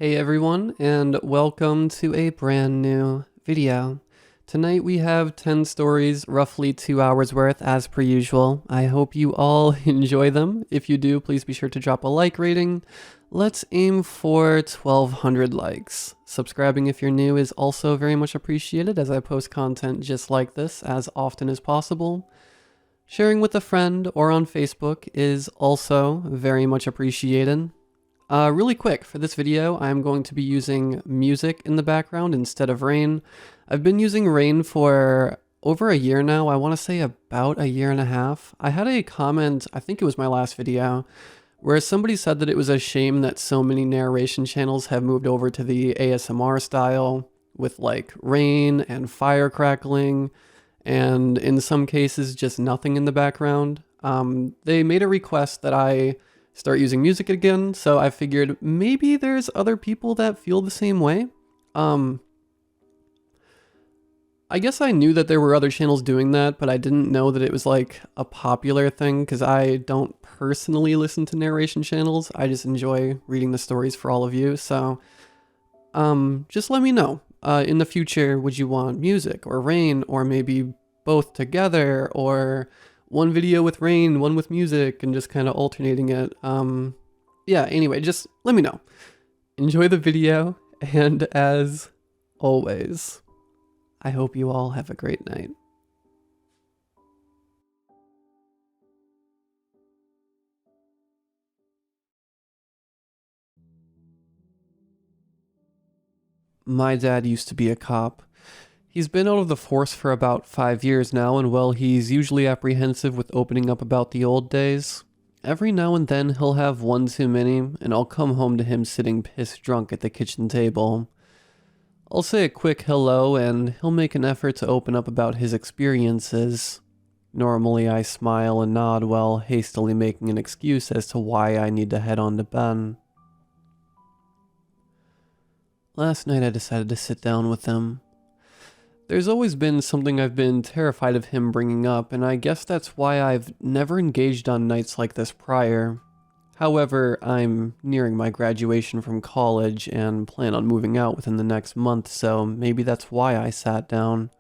Hey everyone, and welcome to a brand new video. Tonight we have 10 stories, roughly 2 hours worth as per usual. I hope you all enjoy them. If you do, please be sure to drop a like rating. Let's aim for 1200 likes. Subscribing if you're new is also very much appreciated, as I post content just like this as often as possible. Sharing with a friend or on Facebook is also very much appreciated. Really quick, for this video, I'm going to be using music in the background instead of rain. I've been using rain for over a year now. I want to say about a year and a half. I had a comment, I think it was my last video, where somebody said that it was a shame that so many narration channels have moved over to the ASMR style with like rain and fire crackling, and in some cases just nothing in the background. They made a request that I start using music again, so I figured maybe there's other people that feel the same way. I guess I knew that there were other channels doing that, but I didn't know that it was like a popular thing, because I don't personally listen to narration channels. I just enjoy reading the stories for all of you, so just let me know. In the future, would you want music or rain, or maybe both together, or one video with rain, one with music, and just kind of alternating it. Yeah, anyway, just let me know. Enjoy the video, and as always, I hope you all have a great night. My dad used to be a cop. He's been out of the force for about 5 years now, and while he's usually apprehensive with opening up about the old days, every now and then he'll have one too many, and I'll come home to him sitting pissed drunk at the kitchen table. I'll say a quick hello, and he'll make an effort to open up about his experiences. Normally I smile and nod while hastily making an excuse as to why I need to head on to bed. Last night I decided to sit down with him. There's always been something I've been terrified of him bringing up, and I guess that's why I've never engaged on nights like this prior. However, I'm nearing my graduation from college and plan on moving out within the next month, so maybe that's why I sat down.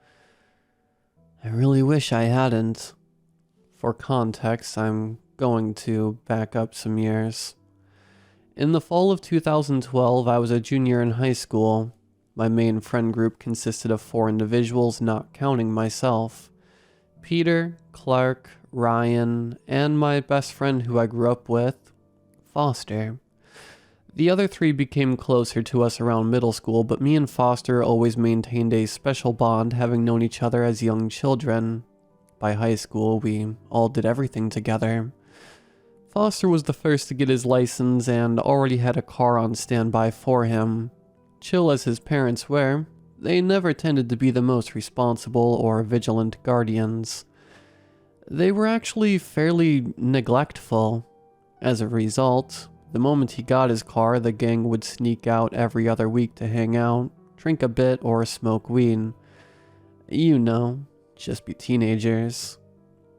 I really wish I hadn't. For context, I'm going to back up some years. In the fall of 2012, I was a junior in high school. My main friend group consisted of 4 individuals, not counting myself. Peter, Clark, Ryan, and my best friend who I grew up with, Foster. The other 3 became closer to us around middle school, but me and Foster always maintained a special bond, having known each other as young children. By high school, we all did everything together. Foster was the first to get his license and already had a car on standby for him. Chill as his parents were, they never tended to be the most responsible or vigilant guardians. They were actually fairly neglectful. As a result, the moment he got his car, the gang would sneak out every other week to hang out, drink a bit, or smoke weed. You know, just be teenagers.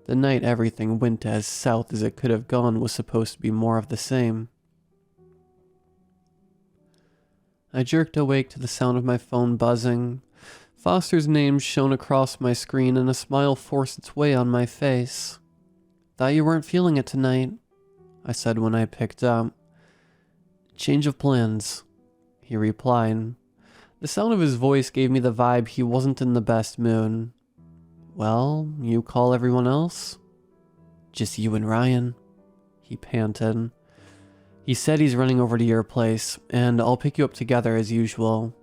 The night everything went as south as it could have gone was supposed to be more of the same. I jerked awake to the sound of my phone buzzing. Foster's name shone across my screen and a smile forced its way on my face. "Thought you weren't feeling it tonight," I said when I picked up. "Change of plans," he replied. The sound of his voice gave me the vibe he wasn't in the best mood. "Well, you call everyone else?" "Just you and Ryan," he panted. "He said he's running over to your place, and I'll pick you up together as usual."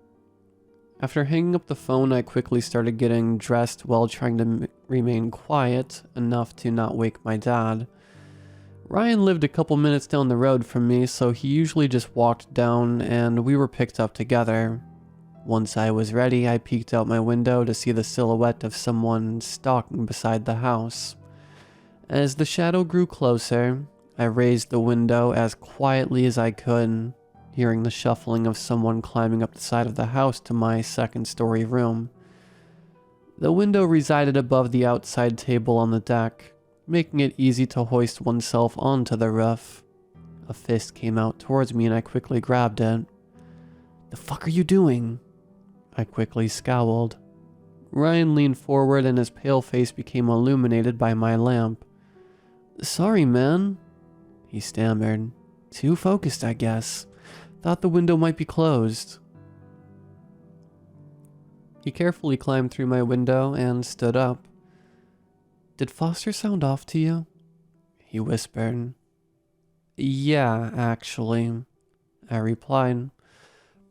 After hanging up the phone, I quickly started getting dressed while trying to remain quiet enough to not wake my dad. Ryan lived a couple minutes down the road from me, so he usually just walked down and we were picked up together. Once I was ready, I peeked out my window to see the silhouette of someone stalking beside the house. As the shadow grew closer, I raised the window as quietly as I could, hearing the shuffling of someone climbing up the side of the house to my second-story room. The window resided above the outside table on the deck, making it easy to hoist oneself onto the roof. A fist came out towards me and I quickly grabbed it. The fuck are you doing? I quickly scowled. Ryan leaned forward and his pale face became illuminated by my lamp. Sorry, man, he stammered. Too focused, I guess. Thought the window might be closed. He carefully climbed through my window and stood up. Did Foster sound off to you? He whispered. Yeah, actually, I replied.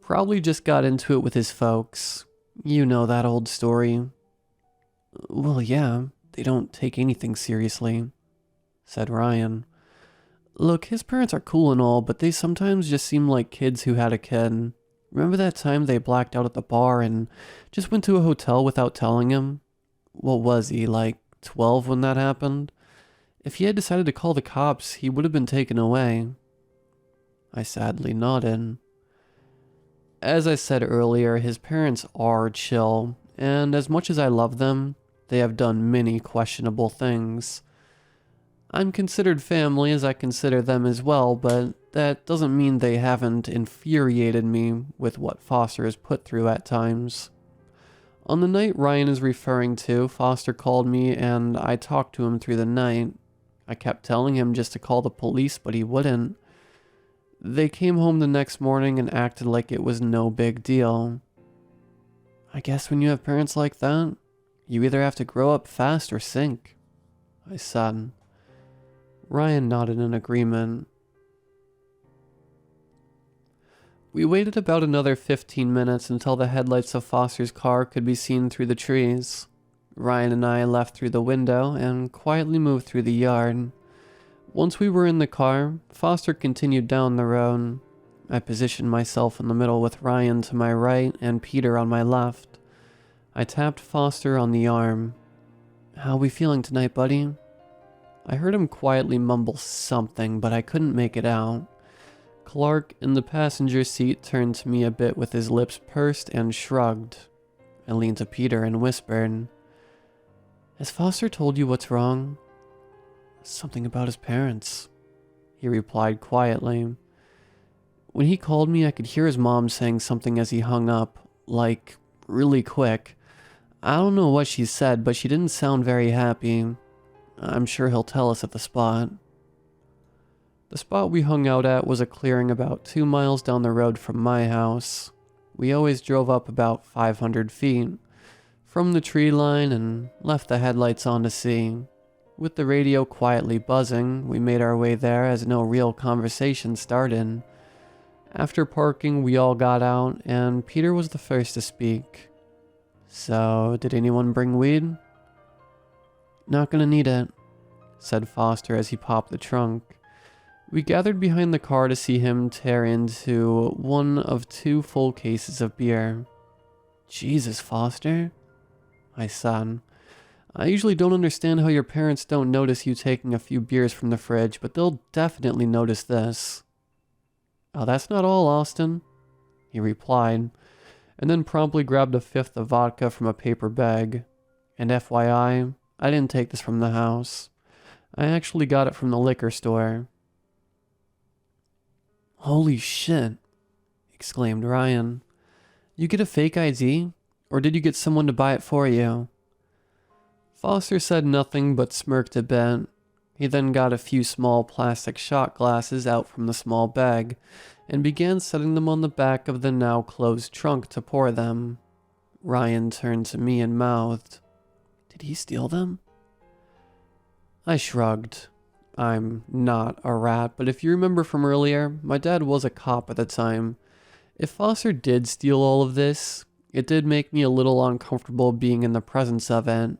Probably just got into it with his folks. You know that old story. Well, yeah, they don't take anything seriously, said Ryan. Look, his parents are cool and all, but they sometimes just seem like kids who had a kid. Remember that time they blacked out at the bar and just went to a hotel without telling him? What was he, like 12 when that happened? If he had decided to call the cops, he would have been taken away. I sadly nodded. As I said earlier, his parents are chill, and as much as I love them, they have done many questionable things. I'm considered family as I consider them as well, but that doesn't mean they haven't infuriated me with what Foster has put through at times. On the night Ryan is referring to, Foster called me and I talked to him through the night. I kept telling him just to call the police, but he wouldn't. They came home the next morning and acted like it was no big deal. I guess when you have parents like that, you either have to grow up fast or sink, I said. Ryan nodded in agreement. We waited about another 15 minutes until the headlights of Foster's car could be seen through the trees. Ryan and I left through the window and quietly moved through the yard. Once we were in the car, Foster continued down the road. I positioned myself in the middle with Ryan to my right and Peter on my left. I tapped Foster on the arm. How we feeling tonight, buddy? I heard him quietly mumble something, but I couldn't make it out. Clark in the passenger seat turned to me a bit with his lips pursed and shrugged. I leaned to Peter and whispered, Has Foster told you what's wrong? Something about his parents, he replied quietly. When he called me, I could hear his mom saying something as he hung up, like, really quick. I don't know what she said, but she didn't sound very happy. I'm sure he'll tell us at the spot. The spot we hung out at was a clearing about 2 miles down the road from my house. We always drove up about 500 feet from the tree line and left the headlights on to see. With the radio quietly buzzing, we made our way there as no real conversation started. After parking, we all got out, and Peter was the first to speak. So, did anyone bring weed? Not gonna need it, said Foster as he popped the trunk. We gathered behind the car to see him tear into one of 2 full cases of beer. Jesus, Foster, I said. I usually don't understand how your parents don't notice you taking a few beers from the fridge, but they'll definitely notice this. Oh, that's not all, Austin, he replied, and then promptly grabbed a 5th of vodka from a paper bag. And FYI, I didn't take this from the house. I actually got it from the liquor store. Holy shit, exclaimed Ryan. You get a fake ID, or did you get someone to buy it for you? Foster said nothing but smirked a bit. He then got a few small plastic shot glasses out from the small bag and began setting them on the back of the now closed trunk to pour them. Ryan turned to me and mouthed, Did he steal them? I shrugged. I'm not a rat, but if you remember from earlier, my dad was a cop at the time. If Foster did steal all of this, it did make me a little uncomfortable being in the presence of it.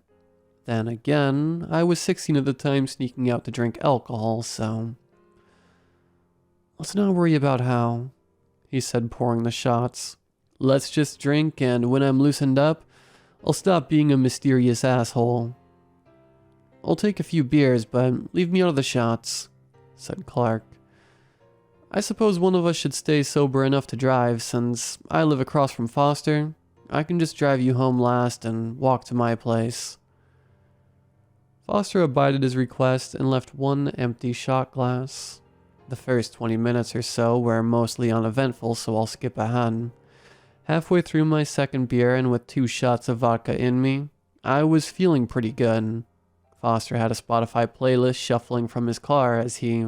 Then again, I was 16 at the time sneaking out to drink alcohol, so... Let's not worry about how, he said, pouring the shots. Let's just drink, and when I'm loosened up, I'll stop being a mysterious asshole. I'll take a few beers, but leave me out of the shots, said Clark. I suppose one of us should stay sober enough to drive, since I live across from Foster. I can just drive you home last and walk to my place. Foster abided his request and left 1 empty shot glass. The first 20 minutes or so were mostly uneventful, so I'll skip ahead. Halfway through my second beer and with 2 shots of vodka in me, I was feeling pretty good. Foster had a Spotify playlist shuffling from his car as he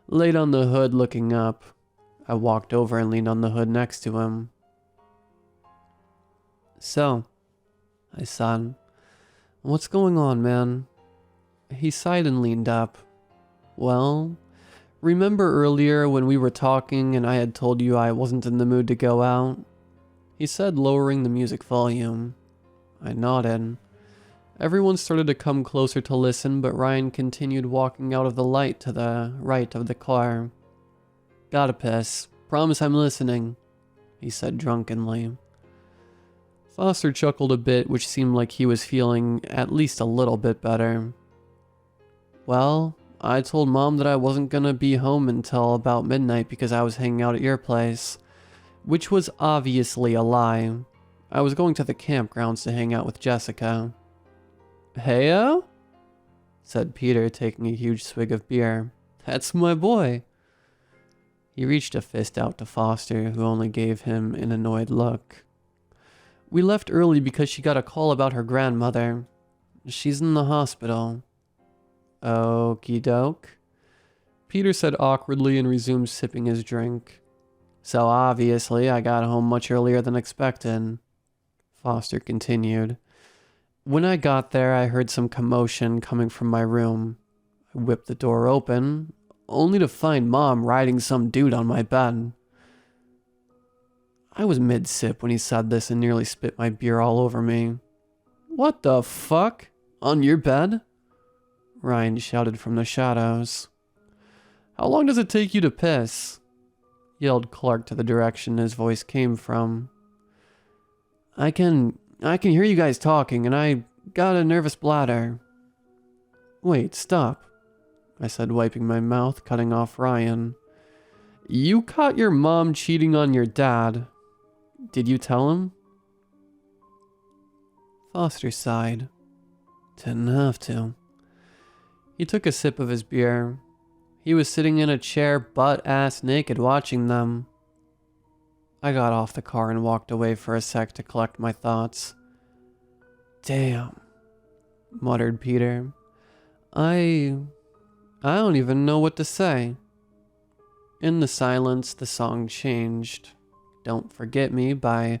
laid on the hood looking up. I walked over and leaned on the hood next to him. "So," I said, "what's going on, man?" He sighed and leaned up. "Well, remember earlier when we were talking and I had told you I wasn't in the mood to go out?" He said, lowering the music volume. I nodded. Everyone started to come closer to listen, but Ryan continued walking out of the light to the right of the car. "Gotta piss. Promise I'm listening," he said drunkenly. Foster chuckled a bit, which seemed like he was feeling at least a little bit better. "Well, I told Mom that I wasn't gonna be home until about midnight because I was hanging out at your place," which was obviously a lie. I was going to the campgrounds to hang out with Jessica. "Heyo?" said Peter, taking a huge swig of beer. "That's my boy." He reached a fist out to Foster, who only gave him an annoyed look. "We left early because she got a call about her grandmother. She's in the hospital." "Okie doke," Peter said awkwardly and resumed sipping his drink. "So obviously I got home much earlier than expected," Foster continued. "When I got there, I heard some commotion coming from my room. I whipped the door open, only to find Mom riding some dude on my bed." I was mid-sip when he said this and nearly spit my beer all over me. "What the fuck? On your bed?" Ryan shouted from the shadows. "How long does it take you to piss?" yelled Clark to the direction his voice came from. I can hear you guys talking, and I got a nervous bladder." "Wait, stop," I said, wiping my mouth, cutting off Ryan. "You caught your mom cheating on your dad. Did you tell him?" Foster sighed. "Didn't have to." He took a sip of his beer. He was sitting in a chair, butt-ass naked, watching them. I got off the car and walked away for a sec to collect my thoughts. "Damn," muttered Peter. I don't even know what to say." In the silence, the song changed. "Don't Forget Me" by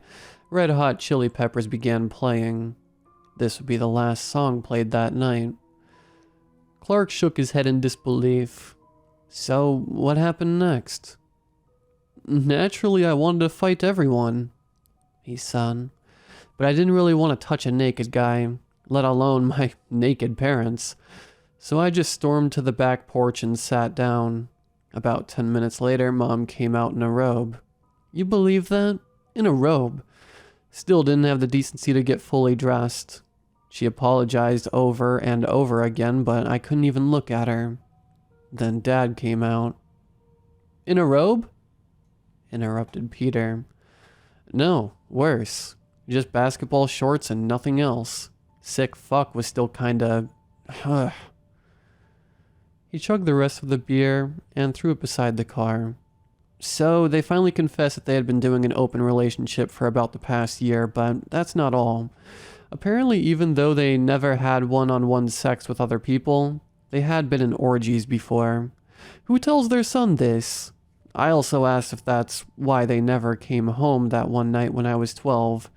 Red Hot Chili Peppers began playing. This would be the last song played that night. Clark shook his head in disbelief. "So, what happened next?" "Naturally, I wanted to fight everyone," he said. "But I didn't really want to touch a naked guy, let alone my naked parents. So I just stormed to the back porch and sat down. About 10 minutes later, Mom came out in a robe. You believe that? In a robe. Still didn't have the decency to get fully dressed. She apologized over and over again, but I couldn't even look at her. Then Dad came out." "In a robe?" interrupted Peter. "No, worse. Just basketball shorts and nothing else. Sick fuck was still kinda... He chugged the rest of the beer and threw it beside the car. "So, they finally confessed that they had been doing an open relationship for about the past year, but that's not all. Apparently, even though they never had one-on-one sex with other people, they had been in orgies before. Who tells their son this? I also asked if that's why they never came home that one night when I was 12,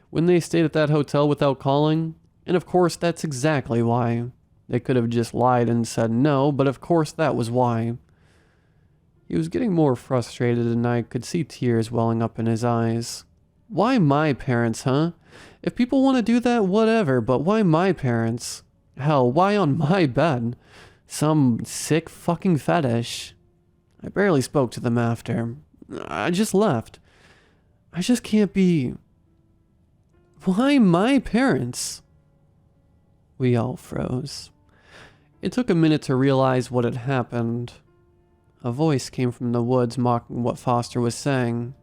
when they stayed at that hotel without calling, and of course that's exactly why. They could have just lied and said no, but of course that was why." He was getting more frustrated and I could see tears welling up in his eyes. "Why my parents, huh? If people want to do that, whatever, but why my parents? Hell, why on my bed? Some sick fucking fetish." I barely spoke to them after. I just left. I just can't be... Why my parents? We all froze. It took a minute to realize what had happened. A voice came from the woods mocking what Foster was saying.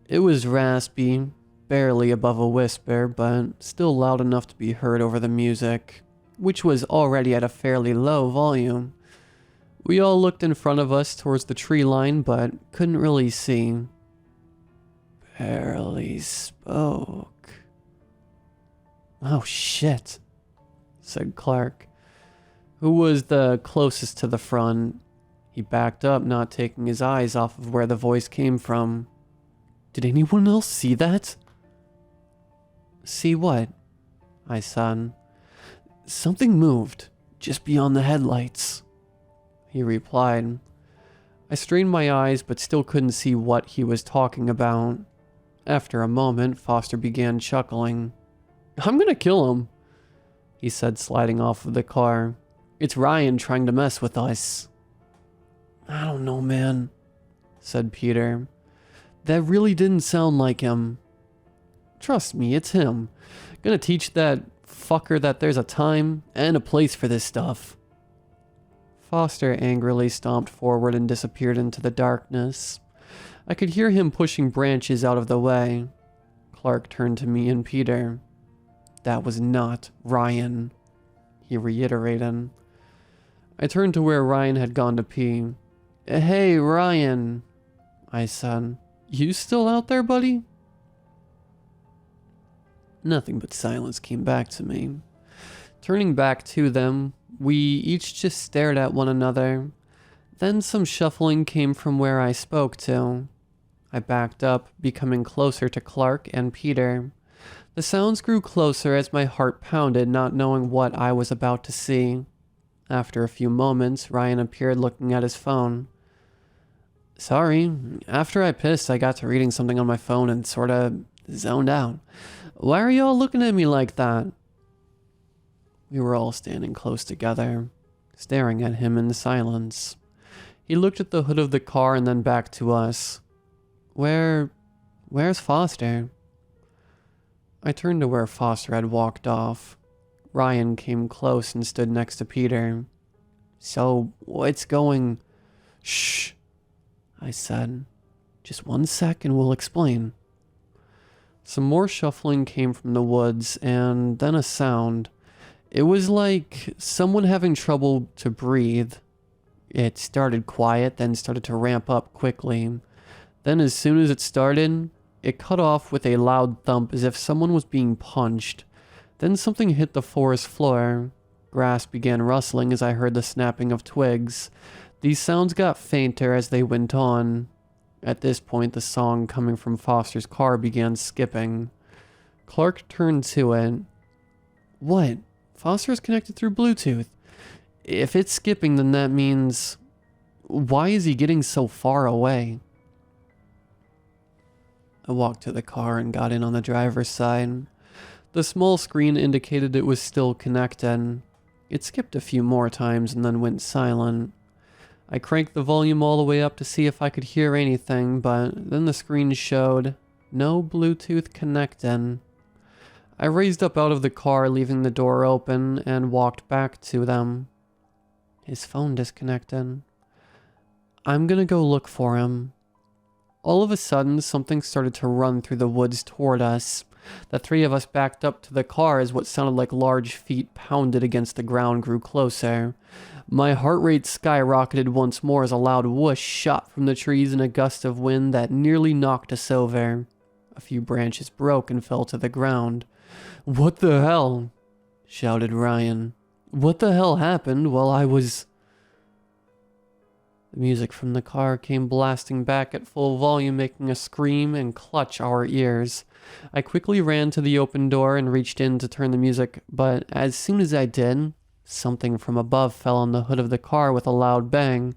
It was raspy, barely above a whisper, but still loud enough to be heard over the music, which was already at a fairly low volume. We all looked in front of us towards the tree line, but couldn't really see. barely spoke. Oh shit, said Clark, who was the closest to the front. He backed up, not taking his eyes off of where the voice came from. Did anyone else see that? See what? I said. Something moved, just beyond the headlights, he replied. I strained my eyes, but still couldn't see what he was talking about. After a moment, Foster began chuckling. I'm gonna kill him, he said, sliding off of the car. It's Ryan trying to mess with us. I don't know, man, said Peter. That really didn't sound like him. Trust me, it's him. Gonna teach that fucker that there's a time and a place for this stuff. Foster angrily stomped forward and disappeared into the darkness. I could hear him pushing branches out of the way. Clark turned to me and Peter. That was not Ryan, he reiterated. I turned to where Ryan had gone to pee. Hey, Ryan, I said. You still out there, buddy? Nothing but silence came back to me. Turning back to them, we each just stared at one another. Then some shuffling came from where I spoke to. I backed up, becoming closer to Clark and Peter. The sounds grew closer as my heart pounded, not knowing what I was about to see. After a few moments, Ryan appeared looking at his phone. Sorry, after I pissed, I got to reading something on my phone and sorta zoned out. Why are y'all looking at me like that? We were all standing close together, staring at him in silence. He looked at the hood of the car and then back to us. Where's Foster? I turned to where Foster had walked off. Ryan came close and stood next to Peter. So, what's going... Shh, I said. Just 1 sec and we'll explain. Some more shuffling came from the woods and then a sound. It was like someone having trouble to breathe. It started quiet, then started to ramp up quickly. Then as soon as it started, it cut off with a loud thump as if someone was being punched. Then something hit the forest floor. Grass began rustling as I heard the snapping of twigs. These sounds got fainter as they went on. At this point, the song coming from Foster's car began skipping. Clark turned to it. What? Foster is connected through Bluetooth. If it's skipping, then that means... Why is he getting so far away? I walked to the car and got in on the driver's side. The small screen indicated it was still connected. It skipped a few more times and then went silent. I cranked the volume all the way up to see if I could hear anything, but then the screen showed no Bluetooth connected. I raised up out of the car, leaving the door open, and walked back to them. His phone disconnected. I'm gonna go look for him. All of a sudden, something started to run through the woods toward us. The three of us backed up to the car as what sounded like large feet pounded against the ground grew closer. My heart rate skyrocketed once more as a loud whoosh shot from the trees in a gust of wind that nearly knocked us over. A few branches broke and fell to the ground. What the hell? Shouted Ryan. What the hell happened while I was... The music from the car came blasting back at full volume, making us scream and clutch our ears. I quickly ran to the open door and reached in to turn the music, but as soon as I did, something from above fell on the hood of the car with a loud bang.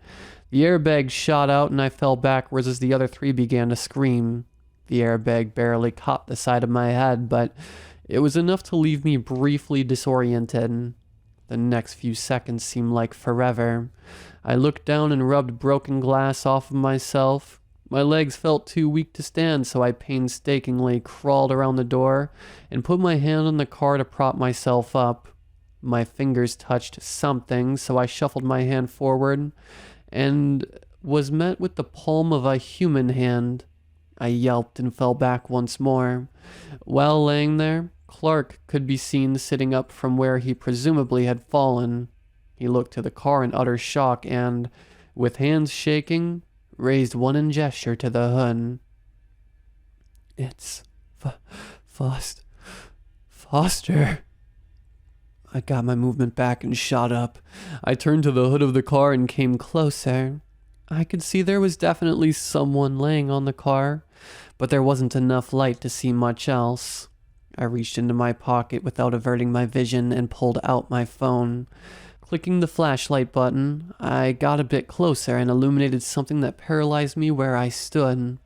The airbag shot out and I fell backwards as the other three began to scream. The airbag barely caught the side of my head, but it was enough to leave me briefly disoriented. The next few seconds seemed like forever. I looked down and rubbed broken glass off of myself. My legs felt too weak to stand, so I painstakingly crawled around the door and put my hand on the car to prop myself up. My fingers touched something, so I shuffled my hand forward and was met with the palm of a human hand. I yelped and fell back once more. While laying there, Clark could be seen sitting up from where he presumably had fallen. He looked to the car in utter shock and, with hands shaking, raised one in gesture to the hood. It's Foster. I got my movement back and shot up. I turned to the hood of the car and came closer. I could see there was definitely someone laying on the car, but there wasn't enough light to see much else. I reached into my pocket without averting my vision and pulled out my phone. Clicking the flashlight button, I got a bit closer and illuminated something that paralyzed me where I stood.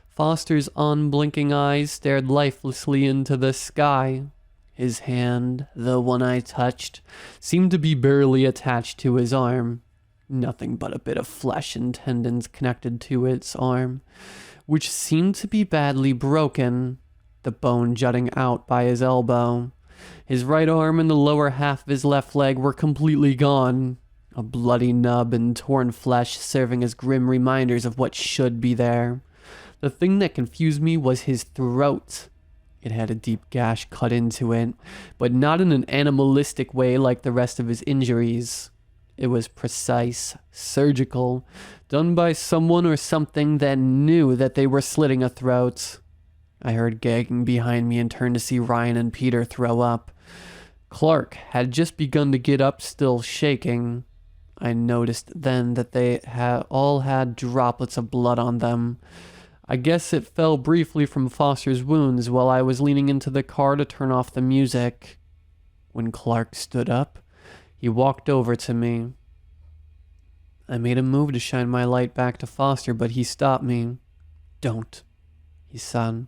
Foster's unblinking eyes stared lifelessly into the sky. His hand, the one I touched, seemed to be barely attached to his arm. Nothing but a bit of flesh and tendons connected to its arm, which seemed to be badly broken, the bone jutting out by his elbow. His right arm and the lower half of his left leg were completely gone, a bloody nub and torn flesh serving as grim reminders of what should be there. The thing that confused me was his throat. It had a deep gash cut into it, but not in an animalistic way like the rest of his injuries. It was precise, surgical, done by someone or something that knew that they were slitting a throat. I heard gagging behind me and turned to see Ryan and Peter throw up. Clark had just begun to get up, still shaking. I noticed then that they all had droplets of blood on them. I guess it fell briefly from Foster's wounds while I was leaning into the car to turn off the music. When Clark stood up, he walked over to me. I made a move to shine my light back to Foster, but he stopped me. "Don't," he said.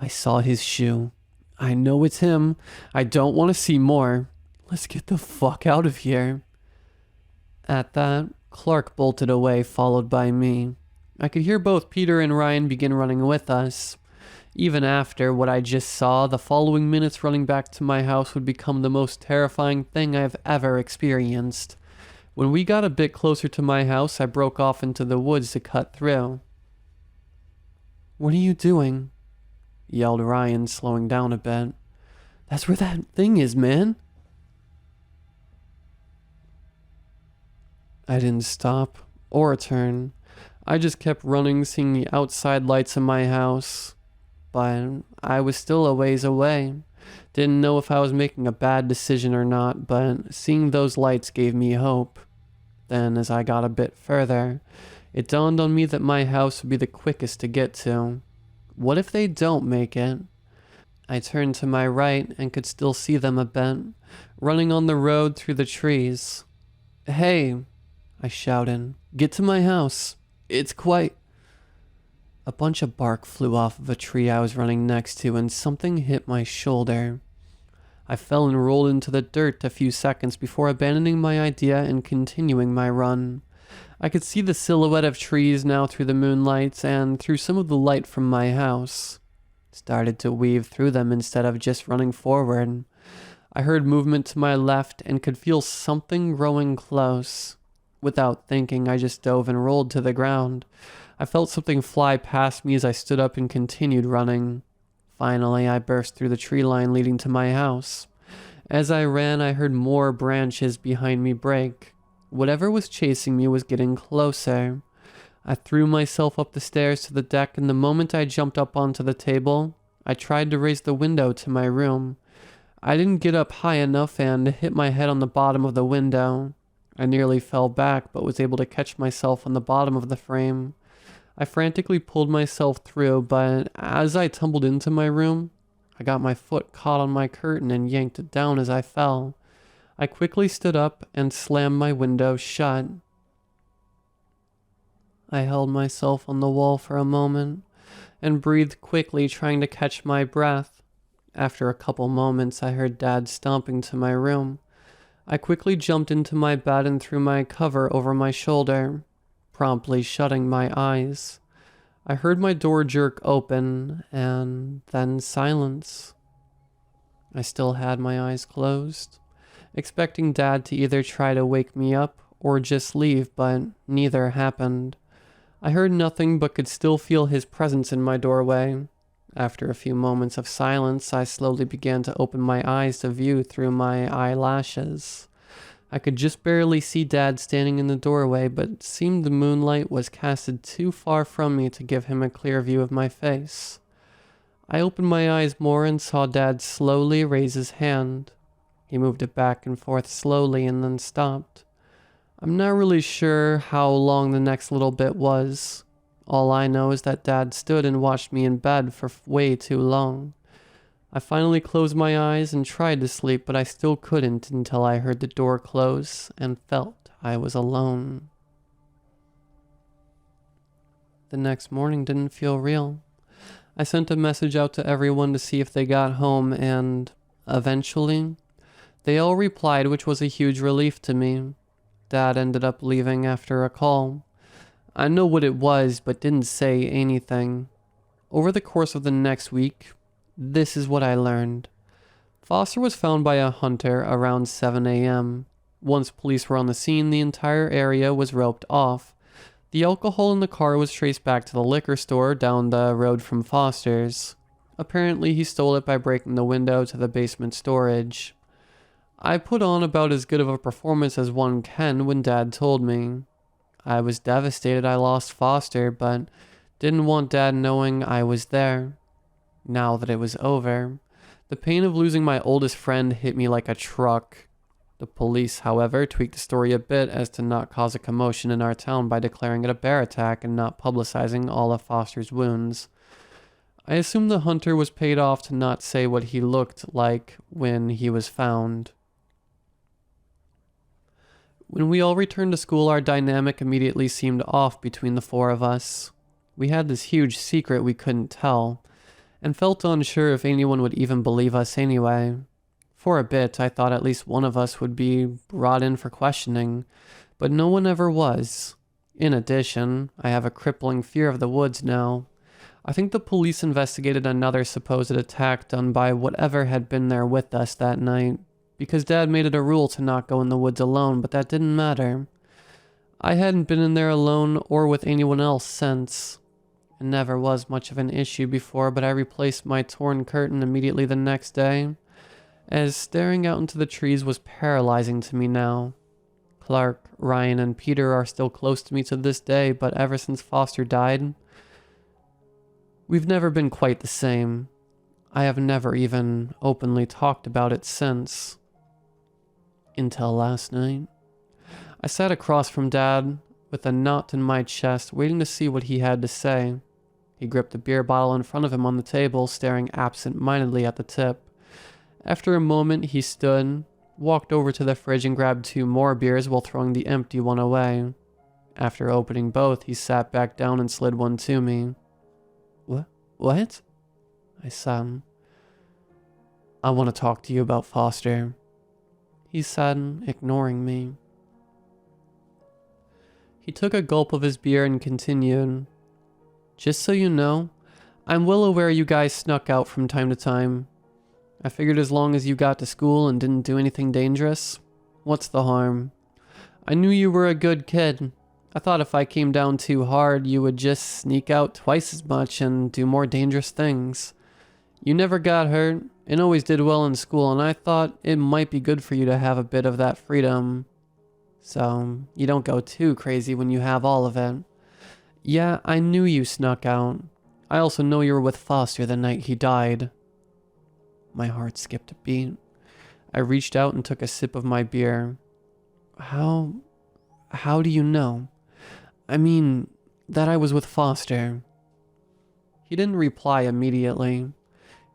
"I saw his shoe. I know it's him. I don't want to see more. Let's get the fuck out of here." At that, Clark bolted away, followed by me. I could hear both Peter and Ryan begin running with us. Even after what I just saw, the following minutes running back to my house would become the most terrifying thing I've ever experienced. When we got a bit closer to my house, I broke off into the woods to cut through. "What are you doing?" yelled Ryan, slowing down a bit. "That's where that thing is, man." I didn't stop or turn. I just kept running, seeing the outside lights of my house. But I was still a ways away. Didn't know if I was making a bad decision or not, but seeing those lights gave me hope. Then, as I got a bit further, it dawned on me that my house would be the quickest to get to. What if they don't make it? I turned to my right and could still see them a bit, running on the road through the trees. "Hey," I shouted, "get to my house. It's quite..." A bunch of bark flew off of a tree I was running next to and something hit my shoulder. I fell and rolled into the dirt a few seconds before abandoning my idea and continuing my run. I could see the silhouette of trees now through the moonlight and through some of the light from my house. Started to weave through them instead of just running forward. I heard movement to my left and could feel something growing close. Without thinking, I just dove and rolled to the ground. I felt something fly past me as I stood up and continued running. Finally, I burst through the tree line leading to my house. As I ran, I heard more branches behind me break. Whatever was chasing me was getting closer. I threw myself up the stairs to the deck, and the moment I jumped up onto the table, I tried to raise the window to my room. I didn't get up high enough and hit my head on the bottom of the window. I nearly fell back, but was able to catch myself on the bottom of the frame. I frantically pulled myself through, but as I tumbled into my room, I got my foot caught on my curtain and yanked it down as I fell. I quickly stood up and slammed my window shut. I held myself on the wall for a moment and breathed quickly, trying to catch my breath. After a couple moments, I heard Dad stomping to my room. I quickly jumped into my bed and threw my cover over my shoulder, promptly shutting my eyes. I heard my door jerk open, and then silence. I still had my eyes closed, expecting Dad to either try to wake me up or just leave, but neither happened. I heard nothing but could still feel his presence in my doorway. After a few moments of silence, I slowly began to open my eyes to view through my eyelashes. I could just barely see Dad standing in the doorway, but it seemed the moonlight was casted too far from me to give him a clear view of my face. I opened my eyes more and saw Dad slowly raise his hand. He moved it back and forth slowly and then stopped. I'm not really sure how long the next little bit was. All I know is that Dad stood and watched me in bed for way too long. I finally closed my eyes and tried to sleep, but I still couldn't until I heard the door close and felt I was alone. The next morning didn't feel real. I sent a message out to everyone to see if they got home, and eventually, they all replied, which was a huge relief to me. Dad ended up leaving after a call. I know what it was, but didn't say anything. Over the course of the next week, this is what I learned. Foster was found by a hunter around 7 a.m. Once police were on the scene, the entire area was roped off. The alcohol in the car was traced back to the liquor store down the road from Foster's. Apparently, he stole it by breaking the window to the basement storage. I put on about as good of a performance as one can when Dad told me. I was devastated I lost Foster, but didn't want Dad knowing I was there. Now that it was over, the pain of losing my oldest friend hit me like a truck. The police, however, tweaked the story a bit as to not cause a commotion in our town by declaring it a bear attack and not publicizing all of Foster's wounds. I assume the hunter was paid off to not say what he looked like when he was found. When we all returned to school, our dynamic immediately seemed off between the four of us. We had this huge secret we couldn't tell, and felt unsure if anyone would even believe us anyway. For a bit, I thought at least one of us would be brought in for questioning, but no one ever was. In addition, I have a crippling fear of the woods now. I think the police investigated another supposed attack done by whatever had been there with us that night, because Dad made it a rule to not go in the woods alone, but that didn't matter. I hadn't been in there alone or with anyone else since. It never was much of an issue before, but I replaced my torn curtain immediately the next day, as staring out into the trees was paralyzing to me now. Clark, Ryan, and Peter are still close to me to this day, but ever since Foster died, we've never been quite the same. I have never even openly talked about it since. Until last night. I sat across from Dad with a knot in my chest, waiting to see what he had to say. He gripped a beer bottle in front of him on the table, staring absent-mindedly at the tip. After a moment, he stood, walked over to the fridge and grabbed 2 more beers while throwing the empty one away. After opening both, he sat back down and slid one to me. What? I said. I want to talk to you about Foster, he said, ignoring me. He took a gulp of his beer and continued. Just so you know, I'm well aware you guys snuck out from time to time. I figured as long as you got to school and didn't do anything dangerous, what's the harm? I knew you were a good kid. I thought if I came down too hard, you would just sneak out twice as much and do more dangerous things. You never got hurt and always did well in school, and I thought it might be good for you to have a bit of that freedom. So you don't go too crazy when you have all of it. Yeah, I knew you snuck out. I also know you were with Foster the night he died. My heart skipped a beat. I reached out and took a sip of my beer. How do you know? I mean, that I was with Foster. He didn't reply immediately.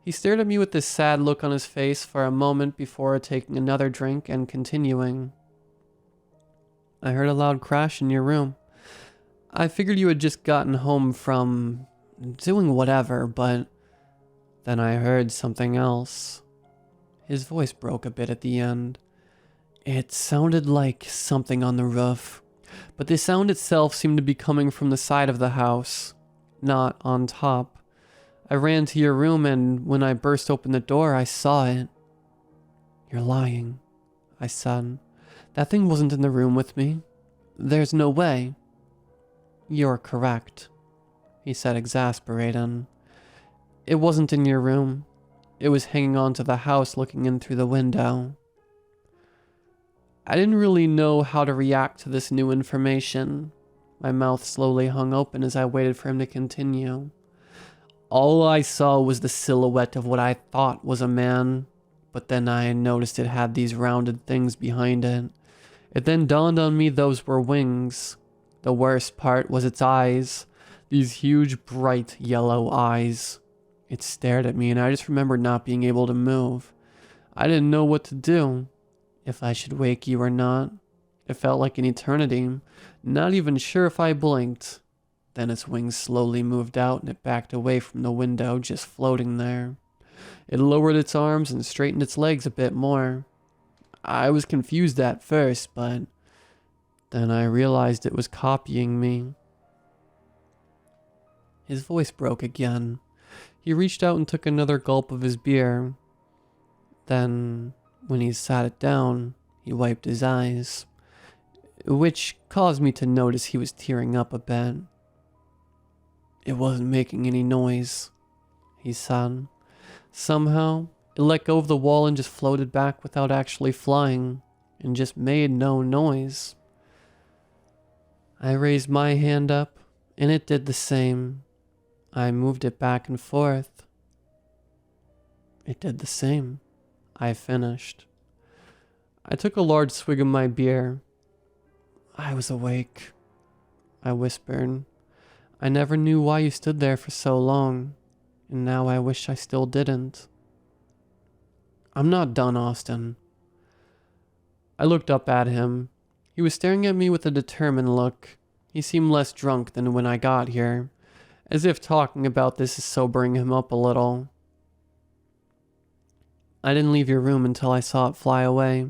He stared at me with this sad look on his face for a moment before taking another drink and continuing. I heard a loud crash in your room. I figured you had just gotten home from doing whatever, but then I heard something else. His voice broke a bit at the end. It sounded like something on the roof, but the sound itself seemed to be coming from the side of the house, not on top. I ran to your room, and when I burst open the door, I saw it. You're lying, I said. That thing wasn't in the room with me. There's no way. You're correct, he said, exasperated. It wasn't in your room. It was hanging onto the house looking in through the window. I didn't really know how to react to this new information. My mouth slowly hung open as I waited for him to continue. All I saw was the silhouette of what I thought was a man, but then I noticed it had these rounded things behind it. It then dawned on me those were wings. The worst part was its eyes, these huge bright yellow eyes. It stared at me and I just remembered not being able to move. I didn't know what to do, if I should wake you or not. It felt like an eternity, not even sure if I blinked. Then its wings slowly moved out and it backed away from the window, just floating there. It lowered its arms and straightened its legs a bit more. I was confused at first, but then I realized it was copying me. His voice broke again. He reached out and took another gulp of his beer. Then, when he sat it down, he wiped his eyes, which caused me to notice he was tearing up a bit. It wasn't making any noise, he said. Somehow, it let go of the wall and just floated back without actually flying, and just made no noise. I raised my hand up, and it did the same. I moved it back and forth. It did the same. I finished. I took a large swig of my beer. I was awake, I whispered. I never knew why you stood there for so long, and now I wish I still didn't. I'm not done, Austin. I looked up at him. He was staring at me with a determined look. He seemed less drunk than when I got here, as if talking about this is sobering him up a little. I didn't leave your room until I saw it fly away.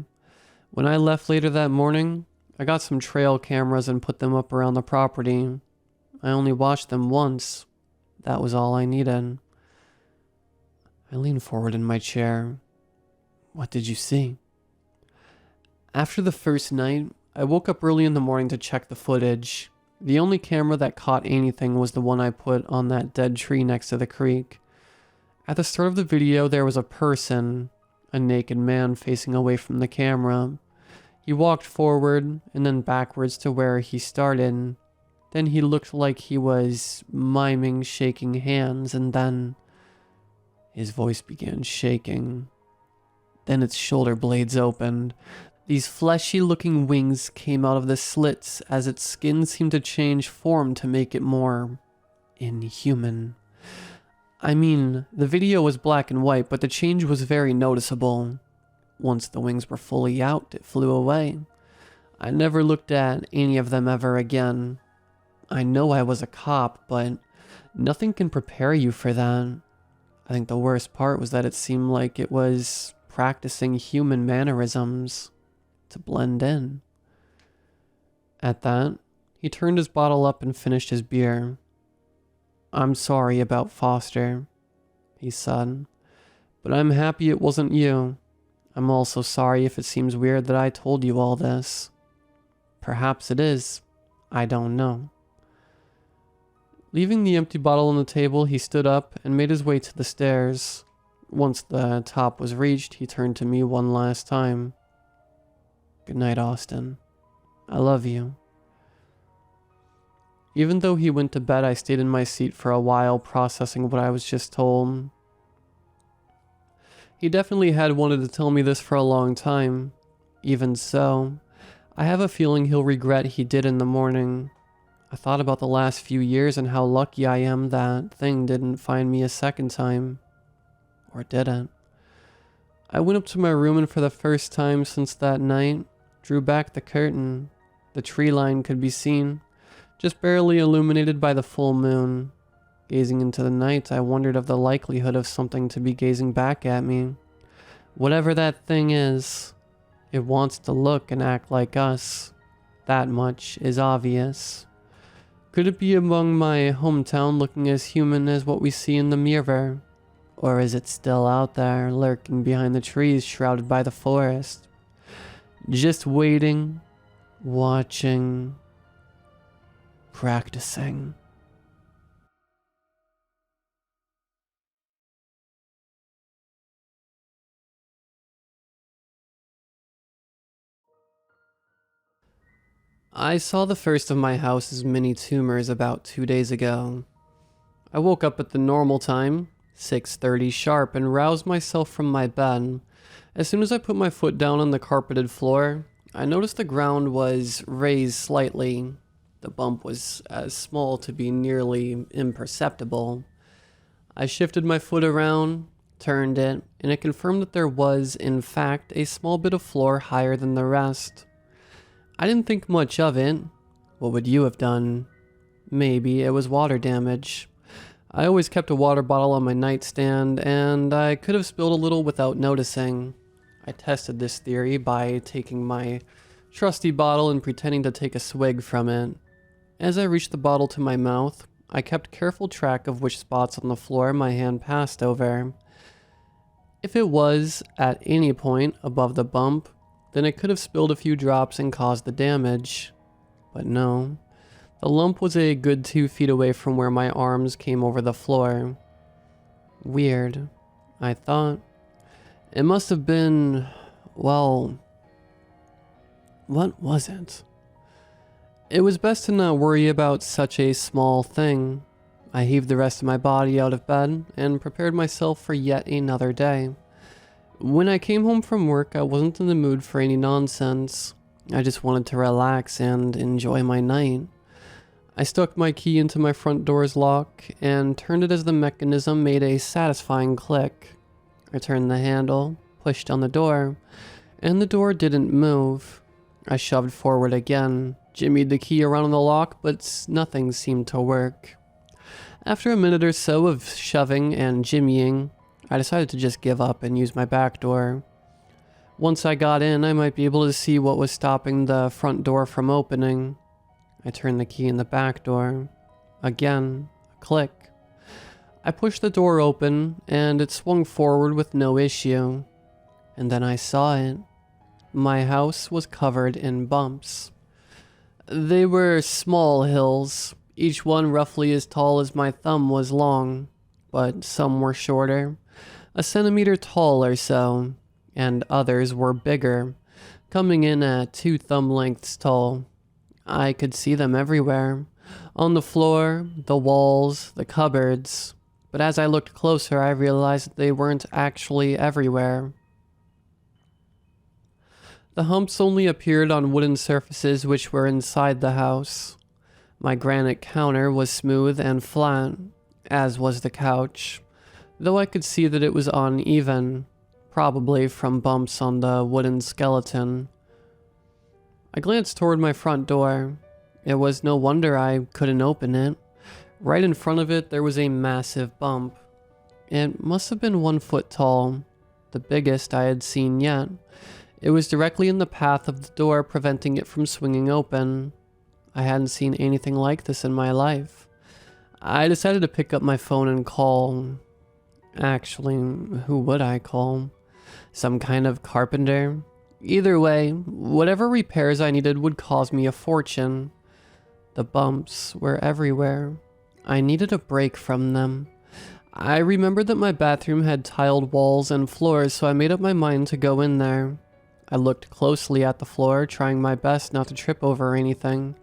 When I left later that morning, I got some trail cameras and put them up around the property. I only watched them once. That was all I needed. I leaned forward in my chair. What did you see? After the first night, I woke up early in the morning to check the footage. The only camera that caught anything was the one I put on that dead tree next to the creek. At the start of the video, there was a person, a naked man facing away from the camera. He walked forward and then backwards to where he started. Then he looked like he was miming shaking hands, and then his voice began shaking. Then its shoulder blades opened. These fleshy-looking wings came out of the slits as its skin seemed to change form to make it more inhuman. I mean, the video was black and white, but the change was very noticeable. Once the wings were fully out, it flew away. I never looked at any of them ever again. I know I was a cop, but nothing can prepare you for that. I think the worst part was that it seemed like it was practicing human mannerisms to blend in. At that, he turned his bottle up and finished his beer. I'm sorry about Foster, he said, but I'm happy it wasn't you. I'm also sorry if it seems weird that I told you all this. Perhaps it is. I don't know. Leaving the empty bottle on the table, he stood up and made his way to the stairs. Once the top was reached, he turned to me one last time. Good night, Austin. I love you. Even though he went to bed, I stayed in my seat for a while, processing what I was just told. He definitely had wanted to tell me this for a long time. Even so, I have a feeling he'll regret he did in the morning. I thought about the last few years and how lucky I am that thing didn't find me a second time. Or didn't. I went up to my room and for the first time since that night, drew back the curtain. The tree line could be seen, just barely illuminated by the full moon. Gazing into the night, I wondered of the likelihood of something to be gazing back at me. Whatever that thing is, it wants to look and act like us. That much is obvious. Could it be among my hometown looking as human as what we see in the mirror? Or is it still out there, lurking behind the trees shrouded by the forest? Just waiting, watching, practicing. I saw the first of my house's mini tumors about 2 days ago. I woke up at the normal time, 6:30 sharp, and roused myself from my bed. As soon as I put my foot down on the carpeted floor, I noticed the ground was raised slightly. The bump was as small to be nearly imperceptible. I shifted my foot around, turned it, and it confirmed that there was, in fact, a small bit of floor higher than the rest. I didn't think much of it. What would you have done? Maybe it was water damage. I always kept a water bottle on my nightstand, and I could have spilled a little without noticing. I tested this theory by taking my trusty bottle and pretending to take a swig from it. As I reached the bottle to my mouth, I kept careful track of which spots on the floor my hand passed over. If it was, at any point, above the bump, then it could have spilled a few drops and caused the damage. But no. The lump was a good 2 feet away from where my arms came over the floor. Weird, I thought. It must have been, well, what was it? It was best to not worry about such a small thing. I heaved the rest of my body out of bed and prepared myself for yet another day. When I came home from work, I wasn't in the mood for any nonsense. I just wanted to relax and enjoy my night. I stuck my key into my front door's lock and turned it as the mechanism made a satisfying click. I turned the handle, pushed on the door, and the door didn't move. I shoved forward again, jimmied the key around the lock, but nothing seemed to work. After a minute or so of shoving and jimmying, I decided to just give up and use my back door. Once I got in, I might be able to see what was stopping the front door from opening. I turned the key in the back door. Again, a click. I pushed the door open, and it swung forward with no issue. And then I saw it. My house was covered in bumps. They were small hills, each one roughly as tall as my thumb was long, but some were shorter, a centimeter tall or so, and others were bigger, coming in at 2 thumb lengths tall. I could see them everywhere, on the floor, the walls, the cupboards, but as I looked closer I realized that they weren't actually everywhere. The humps only appeared on wooden surfaces which were inside the house. My granite counter was smooth and flat, as was the couch, though I could see that it was uneven, probably from bumps on the wooden skeleton. I glanced toward my front door. It was no wonder I couldn't open it. Right in front of it there was a massive bump. It must have been 1 foot tall, the biggest I had seen yet. It was directly in the path of the door, preventing it from swinging open. I hadn't seen anything like this in my life. I decided to pick up my phone and call. Actually, who would I call? Some kind of carpenter? Either way, whatever repairs I needed would cost me a fortune. The bumps were everywhere. I needed a break from them. I remembered that my bathroom had tiled walls and floors, so I made up my mind to go in there. I looked closely at the floor, trying my best not to trip over anything.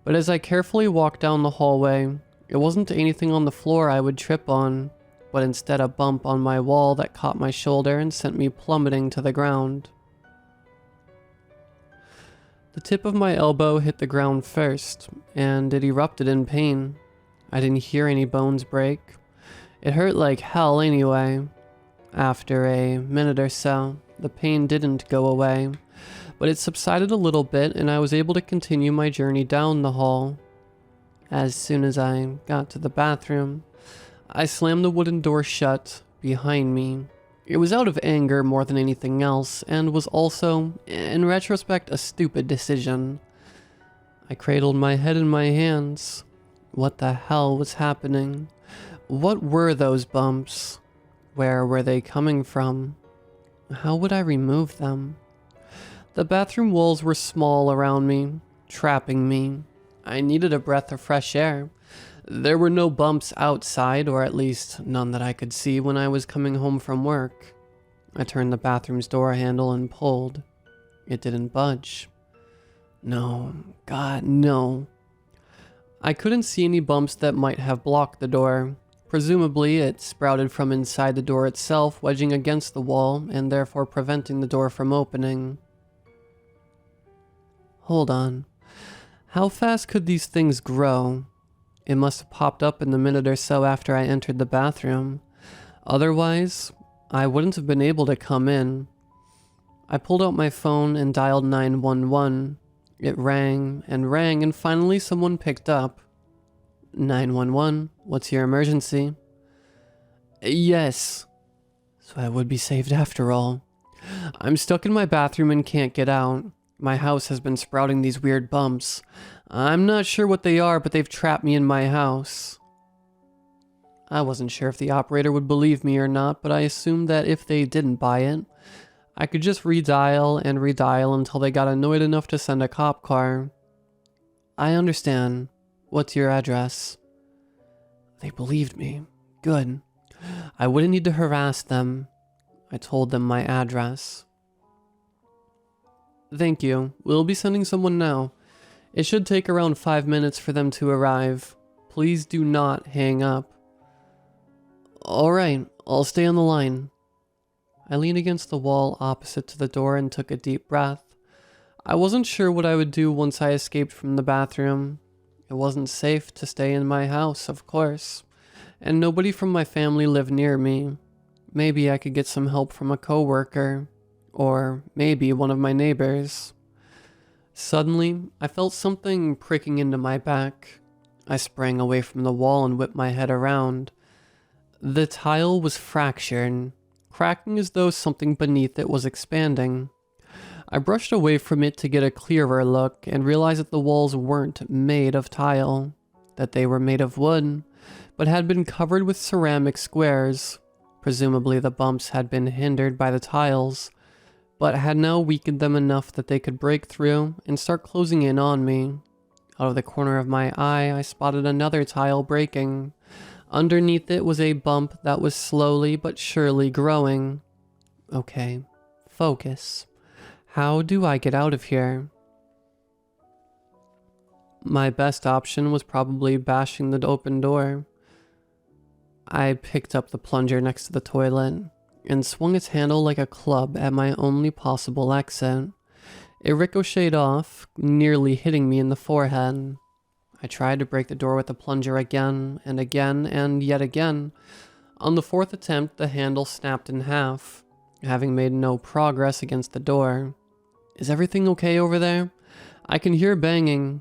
But as I carefully walked down the hallway, it wasn't anything on the floor I would trip on, but instead a bump on my wall that caught my shoulder and sent me plummeting to the ground. The tip of my elbow hit the ground first, and it erupted in pain. I didn't hear any bones break. It hurt like hell anyway. After a minute or so, the pain didn't go away, but it subsided a little bit and I was able to continue my journey down the hall. As soon as I got to the bathroom, I slammed the wooden door shut behind me. It was out of anger more than anything else, and was also, in retrospect, a stupid decision. I cradled my head in my hands. What the hell was happening? What were those bumps? Where were they coming from? How would I remove them? The bathroom walls were small around me, trapping me. I needed a breath of fresh air. There were no bumps outside, or at least none that I could see when I was coming home from work. I turned the bathroom's door handle and pulled. It didn't budge. No, God, no. I couldn't see any bumps that might have blocked the door, Presumably, it sprouted from inside the door itself, wedging against the wall, and therefore preventing the door from opening. Hold on. How fast could these things grow? It must have popped up in the minute or so after I entered the bathroom. Otherwise, I wouldn't have been able to come in. I pulled out my phone and dialed 911. It rang, and finally someone picked up. 911, what's your emergency? Yes. So I would be saved after all. I'm stuck in my bathroom and can't get out. My house has been sprouting these weird bumps. I'm not sure what they are, but they've trapped me in my house. I wasn't sure if the operator would believe me or not, but I assumed that if they didn't buy it, I could just redial and redial until they got annoyed enough to send a cop car. I understand. What's your address? They believed me. Good. I wouldn't need to harass them. I told them my address. Thank you. We'll be sending someone now. It should take around 5 minutes for them to arrive. Please do not hang up. Alright, I'll stay on the line. I leaned against the wall opposite to the door and took a deep breath. I wasn't sure what I would do once I escaped from the bathroom. It wasn't safe to stay in my house, of course, and nobody from my family lived near me. Maybe I could get some help from a coworker, or maybe one of my neighbors. Suddenly, I felt something pricking into my back. I sprang away from the wall and whipped my head around. The tile was fractured, cracking as though something beneath it was expanding. I brushed away from it to get a clearer look and realized that the walls weren't made of tile, that they were made of wood, but had been covered with ceramic squares. Presumably the bumps had been hindered by the tiles, but had now weakened them enough that they could break through and start closing in on me. Out of the corner of my eye, I spotted another tile breaking. Underneath it was a bump that was slowly but surely growing. Okay, focus. How do I get out of here? My best option was probably bashing the open door. I picked up the plunger next to the toilet and swung its handle like a club at my only possible exit. It ricocheted off, nearly hitting me in the forehead. I tried to break the door with the plunger again and again and yet again. On the fourth attempt, the handle snapped in half, having made no progress against the door. Is everything okay over there? I can hear banging.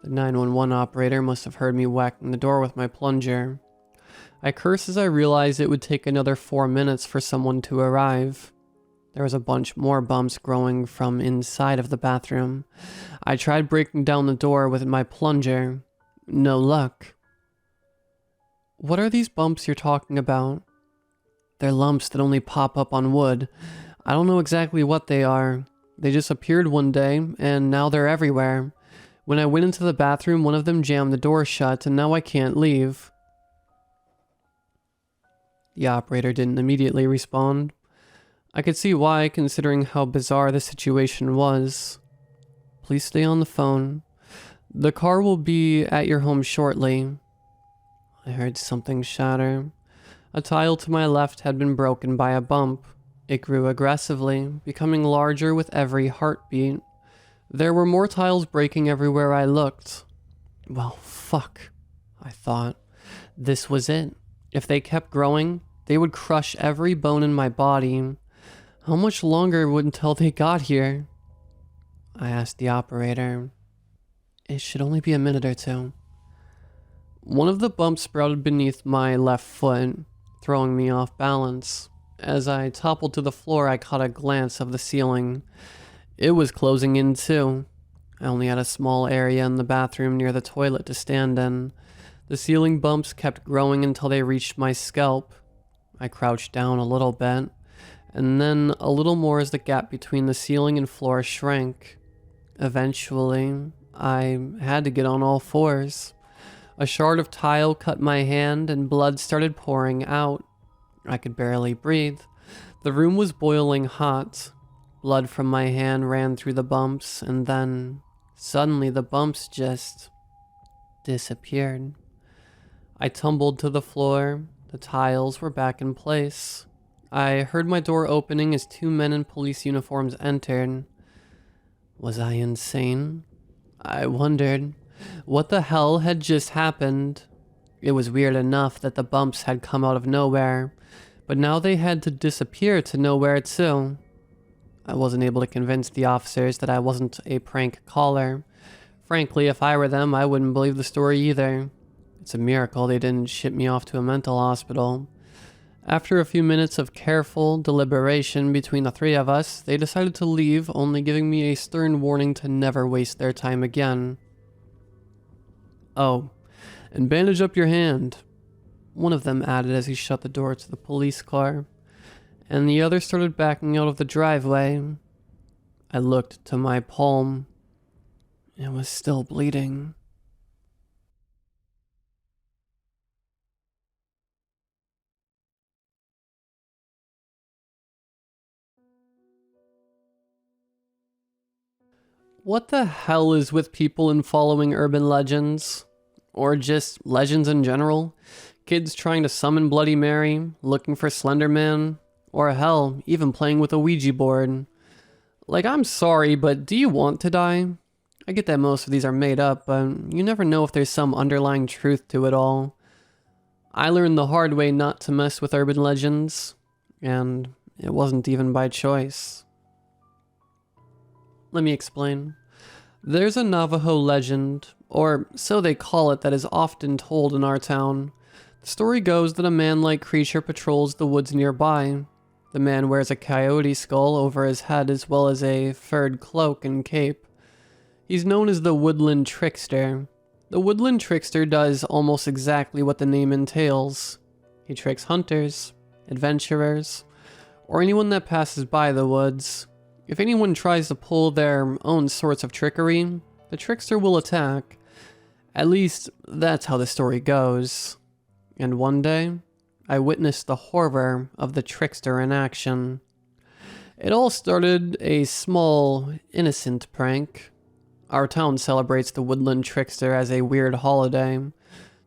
The 911 operator must have heard me whacking the door with my plunger. I cursed as I realized it would take another 4 minutes for someone to arrive. There was a bunch more bumps growing from inside of the bathroom. I tried breaking down the door with my plunger. No luck. What are these bumps you're talking about? They're lumps that only pop up on wood. I don't know exactly what they are. They just appeared one day, and now they're everywhere. When I went into the bathroom, one of them jammed the door shut, and now I can't leave. The operator didn't immediately respond. I could see why, considering how bizarre the situation was. Please stay on the phone. The car will be at your home shortly. I heard something shatter. A tile to my left had been broken by a bump. It grew aggressively, becoming larger with every heartbeat. There were more tiles breaking everywhere I looked. Well, fuck, I thought. This was it. If they kept growing, they would crush every bone in my body. How much longer would until they got here? I asked the operator. It should only be a minute or two. One of the bumps sprouted beneath my left foot, throwing me off balance. As I toppled to the floor, I caught a glance of the ceiling. It was closing in too. I only had a small area in the bathroom near the toilet to stand in. The ceiling bumps kept growing until they reached my scalp. I crouched down a little bit, and then a little more as the gap between the ceiling and floor shrank. Eventually, I had to get on all fours. A shard of tile cut my hand and blood started pouring out. I could barely breathe. The room was boiling hot. Blood from my hand ran through the bumps, and then, suddenly the bumps just disappeared. I tumbled to the floor. The tiles were back in place. I heard my door opening as two men in police uniforms entered. Was I insane? I wondered. What the hell had just happened? It was weird enough that the bumps had come out of nowhere, but now they had to disappear to nowhere too. I wasn't able to convince the officers that I wasn't a prank caller. Frankly, if I were them, I wouldn't believe the story either. It's a miracle they didn't ship me off to a mental hospital. After a few minutes of careful deliberation between the three of us, they decided to leave, only giving me a stern warning to never waste their time again. Oh, and bandage up your hand, one of them added as he shut the door to the police car, and the other started backing out of the driveway. I looked to my palm. It was still bleeding. What the hell is with people in following urban legends? Or just legends in general? Kids trying to summon Bloody Mary, looking for Slender Man, or hell, even playing with a Ouija board. Like, I'm sorry, but do you want to die? I get that most of these are made up, but you never know if there's some underlying truth to it all. I learned the hard way not to mess with urban legends, and it wasn't even by choice. Let me explain. There's a Navajo legend, or so they call it, that is often told in our town. The story goes that a man-like creature patrols the woods nearby. The man wears a coyote skull over his head as well as a furred cloak and cape. He's known as the Woodland Trickster. The Woodland Trickster does almost exactly what the name entails. He tricks hunters, adventurers, or anyone that passes by the woods. If anyone tries to pull their own sorts of trickery, the trickster will attack. At least, that's how the story goes. And one day, I witnessed the horror of the trickster in action. It all started a small, innocent prank. Our town celebrates the Woodland Trickster as a weird holiday.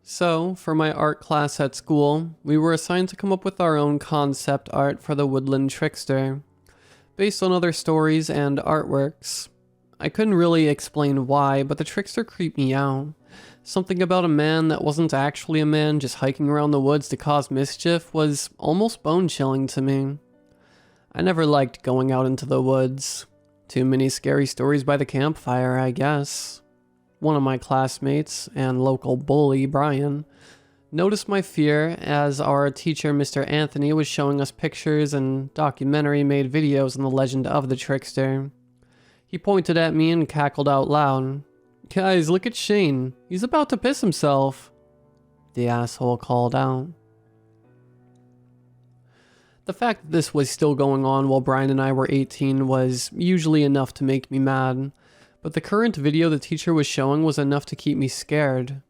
So, for my art class at school, we were assigned to come up with our own concept art for the Woodland Trickster, based on other stories and artworks. I couldn't really explain why, but the trickster creeped me out. Something about a man that wasn't actually a man just hiking around the woods to cause mischief was almost bone-chilling to me. I never liked going out into the woods. Too many scary stories by the campfire, I guess. One of my classmates, and local bully, Brian, noticed my fear as our teacher, Mr. Anthony, was showing us pictures and documentary-made videos on the legend of the trickster. He pointed at me and cackled out loud. "Guys, look at Shane. He's about to piss himself," the asshole called out. The fact that this was still going on while Brian and I were 18 was usually enough to make me mad, but the current video the teacher was showing was enough to keep me scared.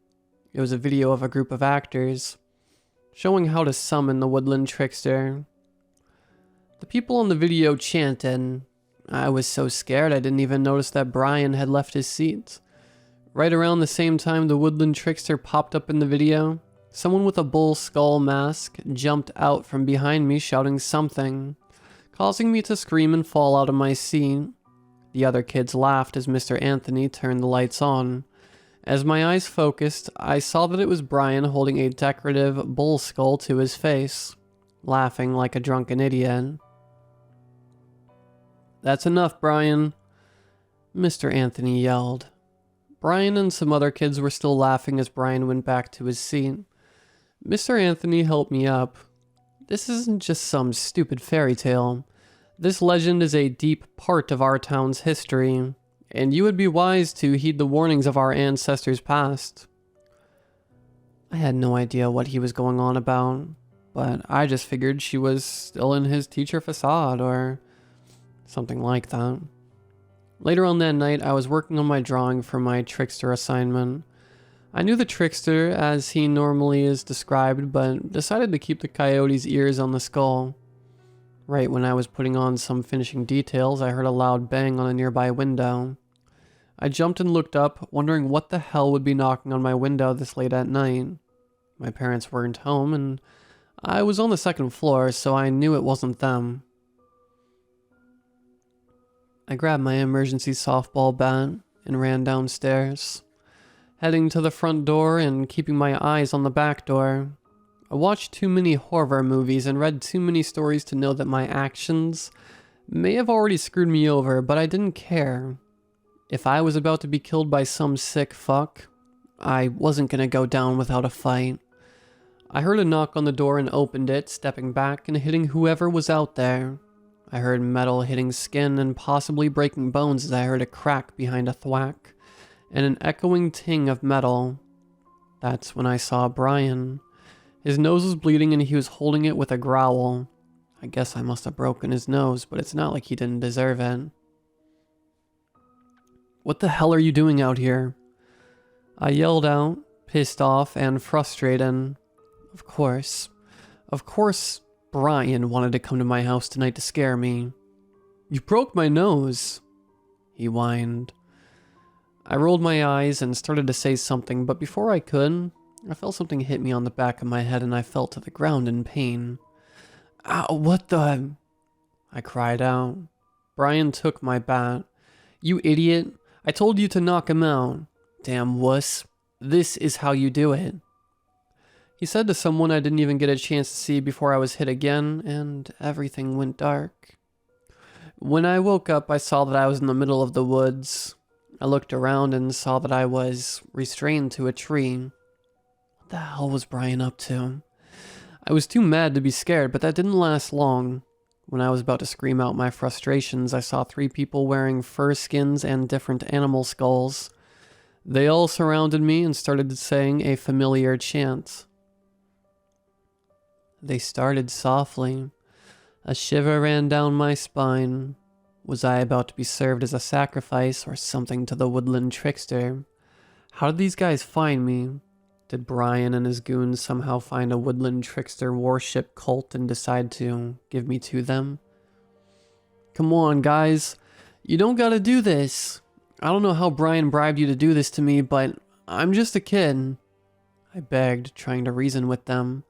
It was a video of a group of actors, showing how to summon the Woodland Trickster. The people on the video chanted. I was so scared I didn't even notice that Brian had left his seat. Right around the same time the Woodland Trickster popped up in the video, someone with a bull skull mask jumped out from behind me shouting something, causing me to scream and fall out of my seat. The other kids laughed as Mr. Anthony turned the lights on. As my eyes focused, I saw that it was Brian holding a decorative bull skull to his face, laughing like a drunken idiot. "That's enough, Brian," Mr. Anthony yelled. Brian and some other kids were still laughing as Brian went back to his seat. Mr. Anthony helped me up. This isn't just some stupid fairy tale. This legend is a deep part of our town's history, and you would be wise to heed the warnings of our ancestors past. I had no idea what he was going on about, but I just figured she was still in his teacher facade or something like that. Later on that night, I was working on my drawing for my trickster assignment. I knew the trickster as he normally is described, but decided to keep the coyote's ears on the skull. Right when I was putting on some finishing details, I heard a loud bang on a nearby window. I jumped and looked up, wondering what the hell would be knocking on my window this late at night. My parents weren't home, and I was on the second floor, so I knew it wasn't them. I grabbed my emergency softball bat and ran downstairs, heading to the front door and keeping my eyes on the back door. I watched too many horror movies and read too many stories to know that my actions may have already screwed me over, but I didn't care. If I was about to be killed by some sick fuck, I wasn't gonna go down without a fight. I heard a knock on the door and opened it, stepping back and hitting whoever was out there. I heard metal hitting skin and possibly breaking bones as I heard a crack behind a thwack and an echoing ting of metal. That's when I saw Brian. His nose was bleeding and he was holding it with a growl. I guess I must have broken his nose, but it's not like he didn't deserve it. "What the hell are you doing out here?" I yelled out, pissed off and frustrated. Of course Brian wanted to come to my house tonight to scare me. "You broke my nose," he whined. I rolled my eyes and started to say something, but before I could, I felt something hit me on the back of my head and I fell to the ground in pain. "Ow, what the?" I cried out. Brian took my bat. "You idiot. I told you to knock him out. Damn wuss. This is how you do it," he said to someone I didn't even get a chance to see before I was hit again, and everything went dark. When I woke up, I saw that I was in the middle of the woods. I looked around and saw that I was restrained to a tree. What the hell was Brian up to? I was too mad to be scared, but that didn't last long. When I was about to scream out my frustrations, I saw 3 people wearing fur skins and different animal skulls. They all surrounded me and started saying a familiar chant. They started softly. A shiver ran down my spine. Was I about to be served as a sacrifice or something to the Woodland Trickster? How did these guys find me? Did Brian and his goons somehow find a Woodland Trickster warship cult and decide to give me to them? "Come on, guys. You don't gotta do this. I don't know how Brian bribed you to do this to me, but I'm just a kid," I begged, trying to reason with them.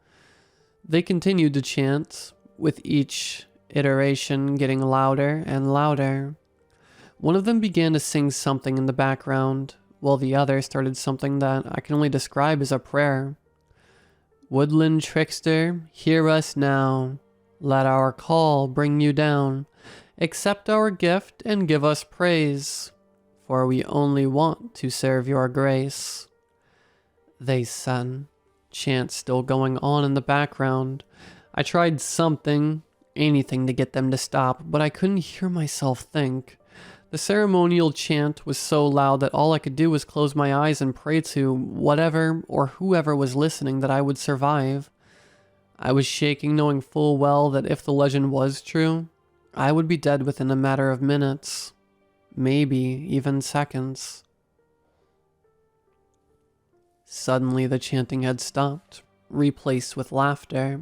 They continued to chant, with each iteration getting louder and louder. One of them began to sing something in the background, while the other started something that I can only describe as a prayer. "Woodland Trickster, hear us now. Let our call bring you down. Accept our gift and give us praise, for we only want to serve your grace," they said, chant still going on in the background. I tried something, anything to get them to stop, but I couldn't hear myself think. The ceremonial chant was so loud that all I could do was close my eyes and pray to whatever or whoever was listening that I would survive. I was shaking, knowing full well that if the legend was true, I would be dead within a matter of minutes, maybe even seconds. Suddenly the chanting had stopped, replaced with laughter.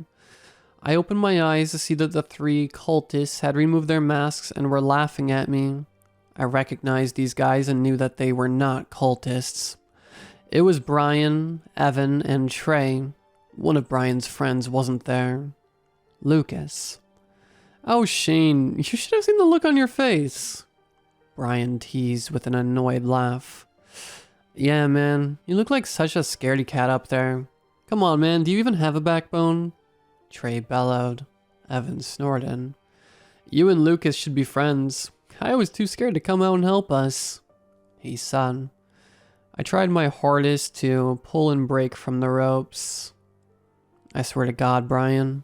I opened my eyes to see that the 3 cultists had removed their masks and were laughing at me. I recognized these guys and knew that they were not cultists. It was Brian, Evan, and Trey. One of Brian's friends wasn't there. Lucas. "Oh, Shane, you should have seen the look on your face," Brian teased with an annoyed laugh. "Yeah, man, you look like such a scaredy cat up there. Come on, man, do you even have a backbone?" Trey bellowed. Evan snorted. "You and Lucas should be friends. I was too scared to come out and help us," he said. I tried my hardest to pull and break from the ropes. "I swear to God, Brian,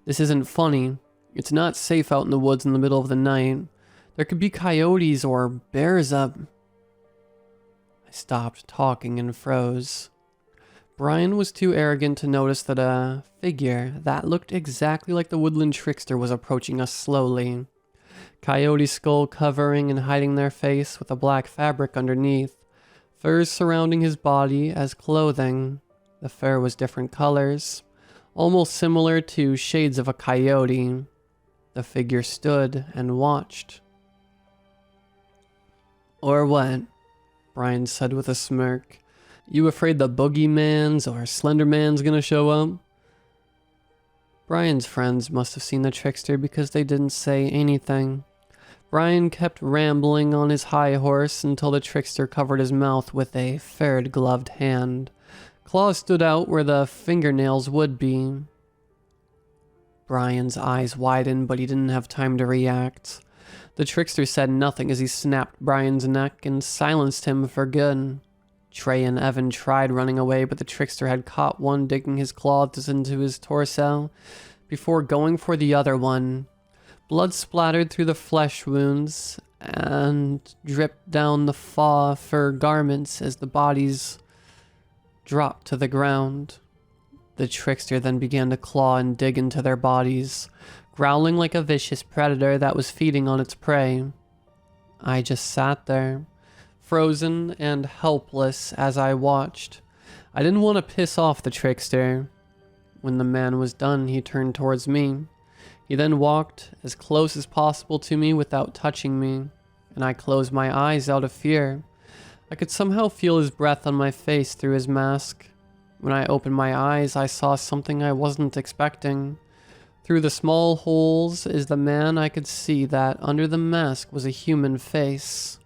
this isn't funny. It's not safe out in the woods in the middle of the night. There could be coyotes or bears up." I stopped talking and froze. Brian was too arrogant to notice that a figure that looked exactly like the Woodland Trickster was approaching us slowly. Coyote skull covering and hiding their face with a black fabric underneath. Furs surrounding his body as clothing. The fur was different colors, almost similar to shades of a coyote. The figure stood and watched. "Or what?" Brian said with a smirk. You afraid the boogeyman's or Slenderman's gonna show up? Brian's friends must have seen the trickster because they didn't say anything. Brian kept rambling on his high horse until the trickster covered his mouth with a ferret-gloved hand. Claws stood out where the fingernails would be. Brian's eyes widened, but he didn't have time to react. The trickster said nothing as he snapped Brian's neck and silenced him for good. Trey and Evan tried running away, but the trickster had caught one, digging his claws into his torso before going for the other one. Blood splattered through the flesh wounds and dripped down the fur garments as the bodies dropped to the ground. The trickster then began to claw and dig into their bodies, growling like a vicious predator that was feeding on its prey. I just sat there, frozen and helpless as I watched. I didn't want to piss off the trickster. When the man was done, he turned towards me. He then walked as close as possible to me without touching me, and I closed my eyes out of fear. I could somehow feel his breath on my face through his mask. When I opened my eyes, I saw something I wasn't expecting. Through the small holes is the man, I could see that under the mask was a human face.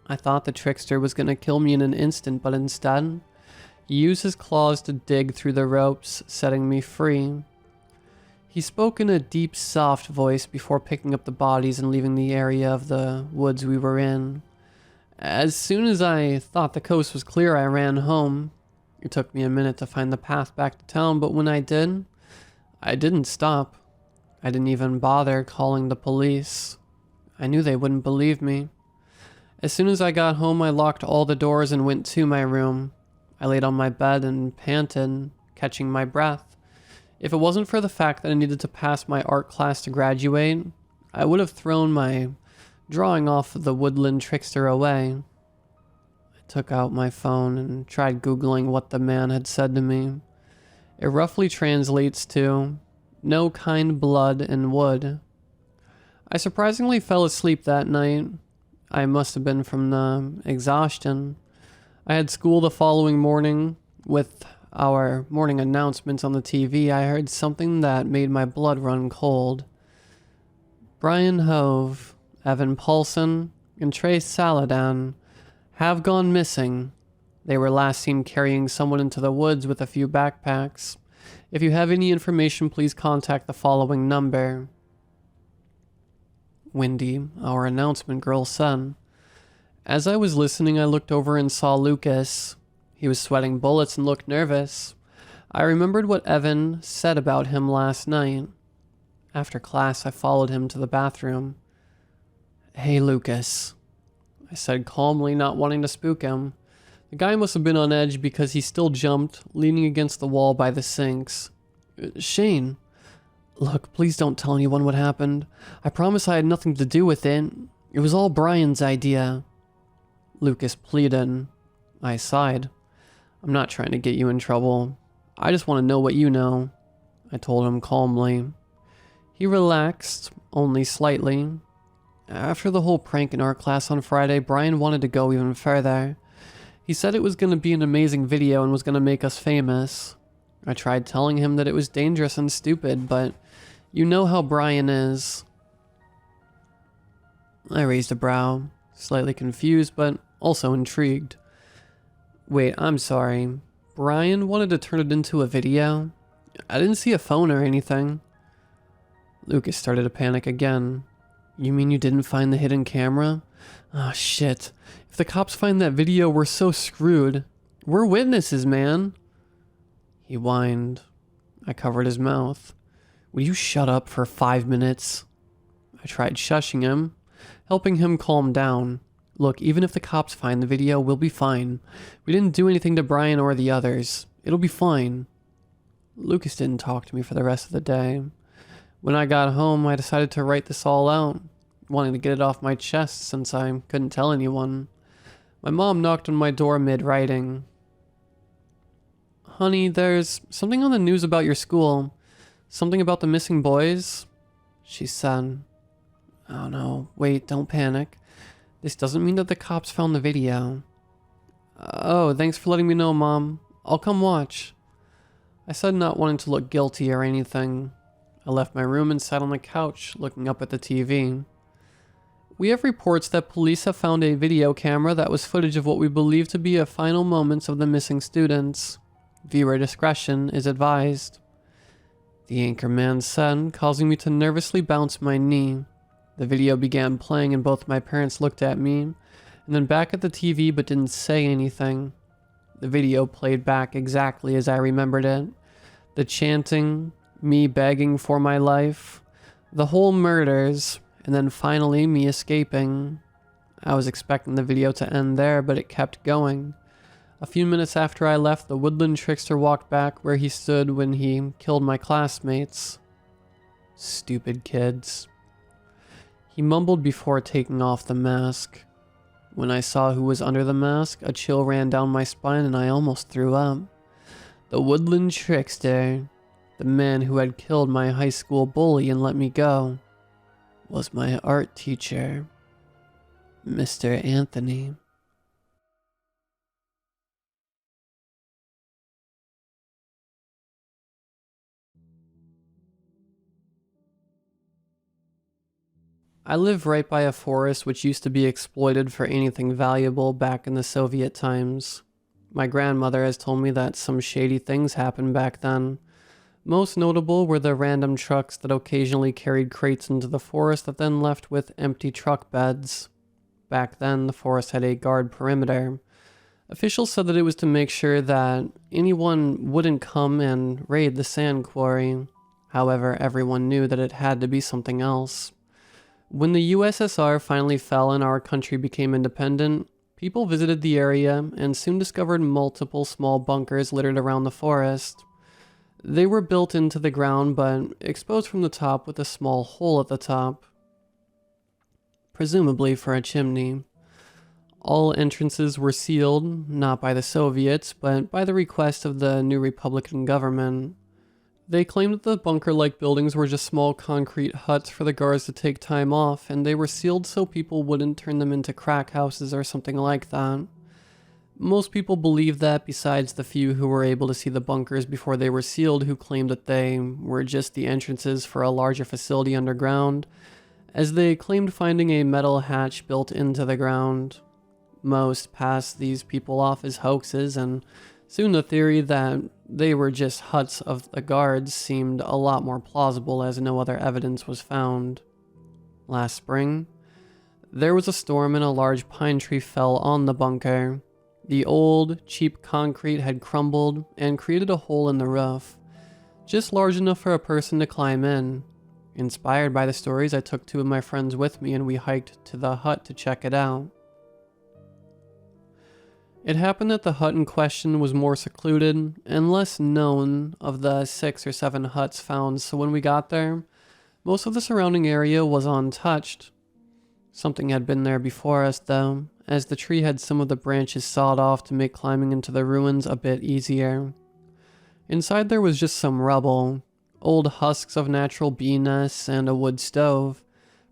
I thought the trickster was going to kill me in an instant, but instead, he used his claws to dig through the ropes, setting me free. He spoke in a deep, soft voice before picking up the bodies and leaving the area of the woods we were in. As soon as I thought the coast was clear, I ran home. It took me a minute to find the path back to town, but when I did, I didn't stop. I didn't even bother calling the police. I knew they wouldn't believe me. As soon as I got home, I locked all the doors and went to my room. I laid on my bed and panted, catching my breath. If it wasn't for the fact that I needed to pass my art class to graduate, I would have thrown my drawing off of the Woodland trickster away. I took out my phone and tried Googling what the man had said to me. It roughly translates to, "No kind blood in wood." I surprisingly fell asleep that night. I must have been from the exhaustion. I had school the following morning. With our morning announcements on the TV, I heard something that made my blood run cold. Brian Hove, Evan Paulson, and Trey Saladan have gone missing. They were last seen carrying someone into the woods with a few backpacks. If you have any information, please contact the following number. Wendy, our announcement girl, said. As I was listening, I looked over and saw Lucas. He was sweating bullets and looked nervous. I remembered what Evan said about him last night. After class, I followed him to the bathroom. "Hey, Lucas," I said calmly, not wanting to spook him. The guy must have been on edge because he still jumped, leaning against the wall by the sinks. "Shane, look, please don't tell anyone what happened. I promise I had nothing to do with it. It was all Brian's idea." Lucas pleaded. I sighed. "I'm not trying to get you in trouble. I just want to know what you know," I told him calmly. He relaxed, only slightly. After the whole prank in art class on Friday, Brian wanted to go even further. He said it was going to be an amazing video and was going to make us famous. I tried telling him that it was dangerous and stupid, but you know how Brian is. I raised a brow, slightly confused, but also intrigued. "Wait, I'm sorry. Brian wanted to turn it into a video? I didn't see a phone or anything." Lucas started to panic again. "You mean you didn't find the hidden camera? Oh, shit. If the cops find that video, we're so screwed. We're witnesses, man." He whined. I covered his mouth. "Will you shut up for 5 minutes?" I tried shushing him, helping him calm down. "Look, even if the cops find the video, we'll be fine. We didn't do anything to Brian or the others. It'll be fine." Lucas didn't talk to me for the rest of the day. When I got home, I decided to write this all out, wanting to get it off my chest since I couldn't tell anyone. My mom knocked on my door mid-writing. "Honey, there's something on the news about your school. Something about the missing boys," she said. "Oh no, wait, don't panic. This doesn't mean that the cops found the video." Oh, thanks for letting me know, Mom. I'll come watch. I said, not wanting to look guilty or anything. I left my room and sat on the couch, looking up at the TV. We have reports that police have found a video camera that was footage of what we believe to be the final moments of the missing students. Viewer discretion is advised. The anchorman said, causing me to nervously bounce my knee. The video began playing and both my parents looked at me, and then back at the TV but didn't say anything. The video played back exactly as I remembered it. The chanting, me begging for my life, the whole murders, and then finally me escaping. I was expecting the video to end there, but it kept going. A few minutes after I left, the Woodland Trickster walked back where he stood when he killed my classmates. Stupid kids. He mumbled before taking off the mask. When I saw who was under the mask, a chill ran down my spine and I almost threw up. The Woodland Trickster, the man who had killed my high school bully and let me go, was my art teacher, Mr. Anthony. I live right by a forest which used to be exploited for anything valuable back in the Soviet times. My grandmother has told me that some shady things happened back then. Most notable were the random trucks that occasionally carried crates into the forest that then left with empty truck beds. Back then, the forest had a guard perimeter. Officials said that it was to make sure that anyone wouldn't come and raid the sand quarry. However, everyone knew that it had to be something else. When the USSR finally fell and our country became independent, people visited the area and soon discovered multiple small bunkers littered around the forest. They were built into the ground but exposed from the top with a small hole at the top, presumably for a chimney. All entrances were sealed, not by the Soviets, but by the request of the new Republican government. They claimed that the bunker-like buildings were just small concrete huts for the guards to take time off, and they were sealed so people wouldn't turn them into crack houses or something like that. Most people believed that, besides the few who were able to see the bunkers before they were sealed, who claimed that they were just the entrances for a larger facility underground, as they claimed finding a metal hatch built into the ground. Most passed these people off as hoaxes, and soon the theory that they were just huts of the guards seemed a lot more plausible as no other evidence was found. Last spring, there was a storm and a large pine tree fell on the bunker. The old, cheap concrete had crumbled and created a hole in the roof, just large enough for a person to climb in. Inspired by the stories, I took two of my friends with me and we hiked to the hut to check it out. It happened that the hut in question was more secluded and less known of the 6 or 7 huts found, so when we got there, most of the surrounding area was untouched. Something had been there before us though, as the tree had some of the branches sawed off to make climbing into the ruins a bit easier. Inside there was just some rubble, old husks of natural bee nests and a wood stove,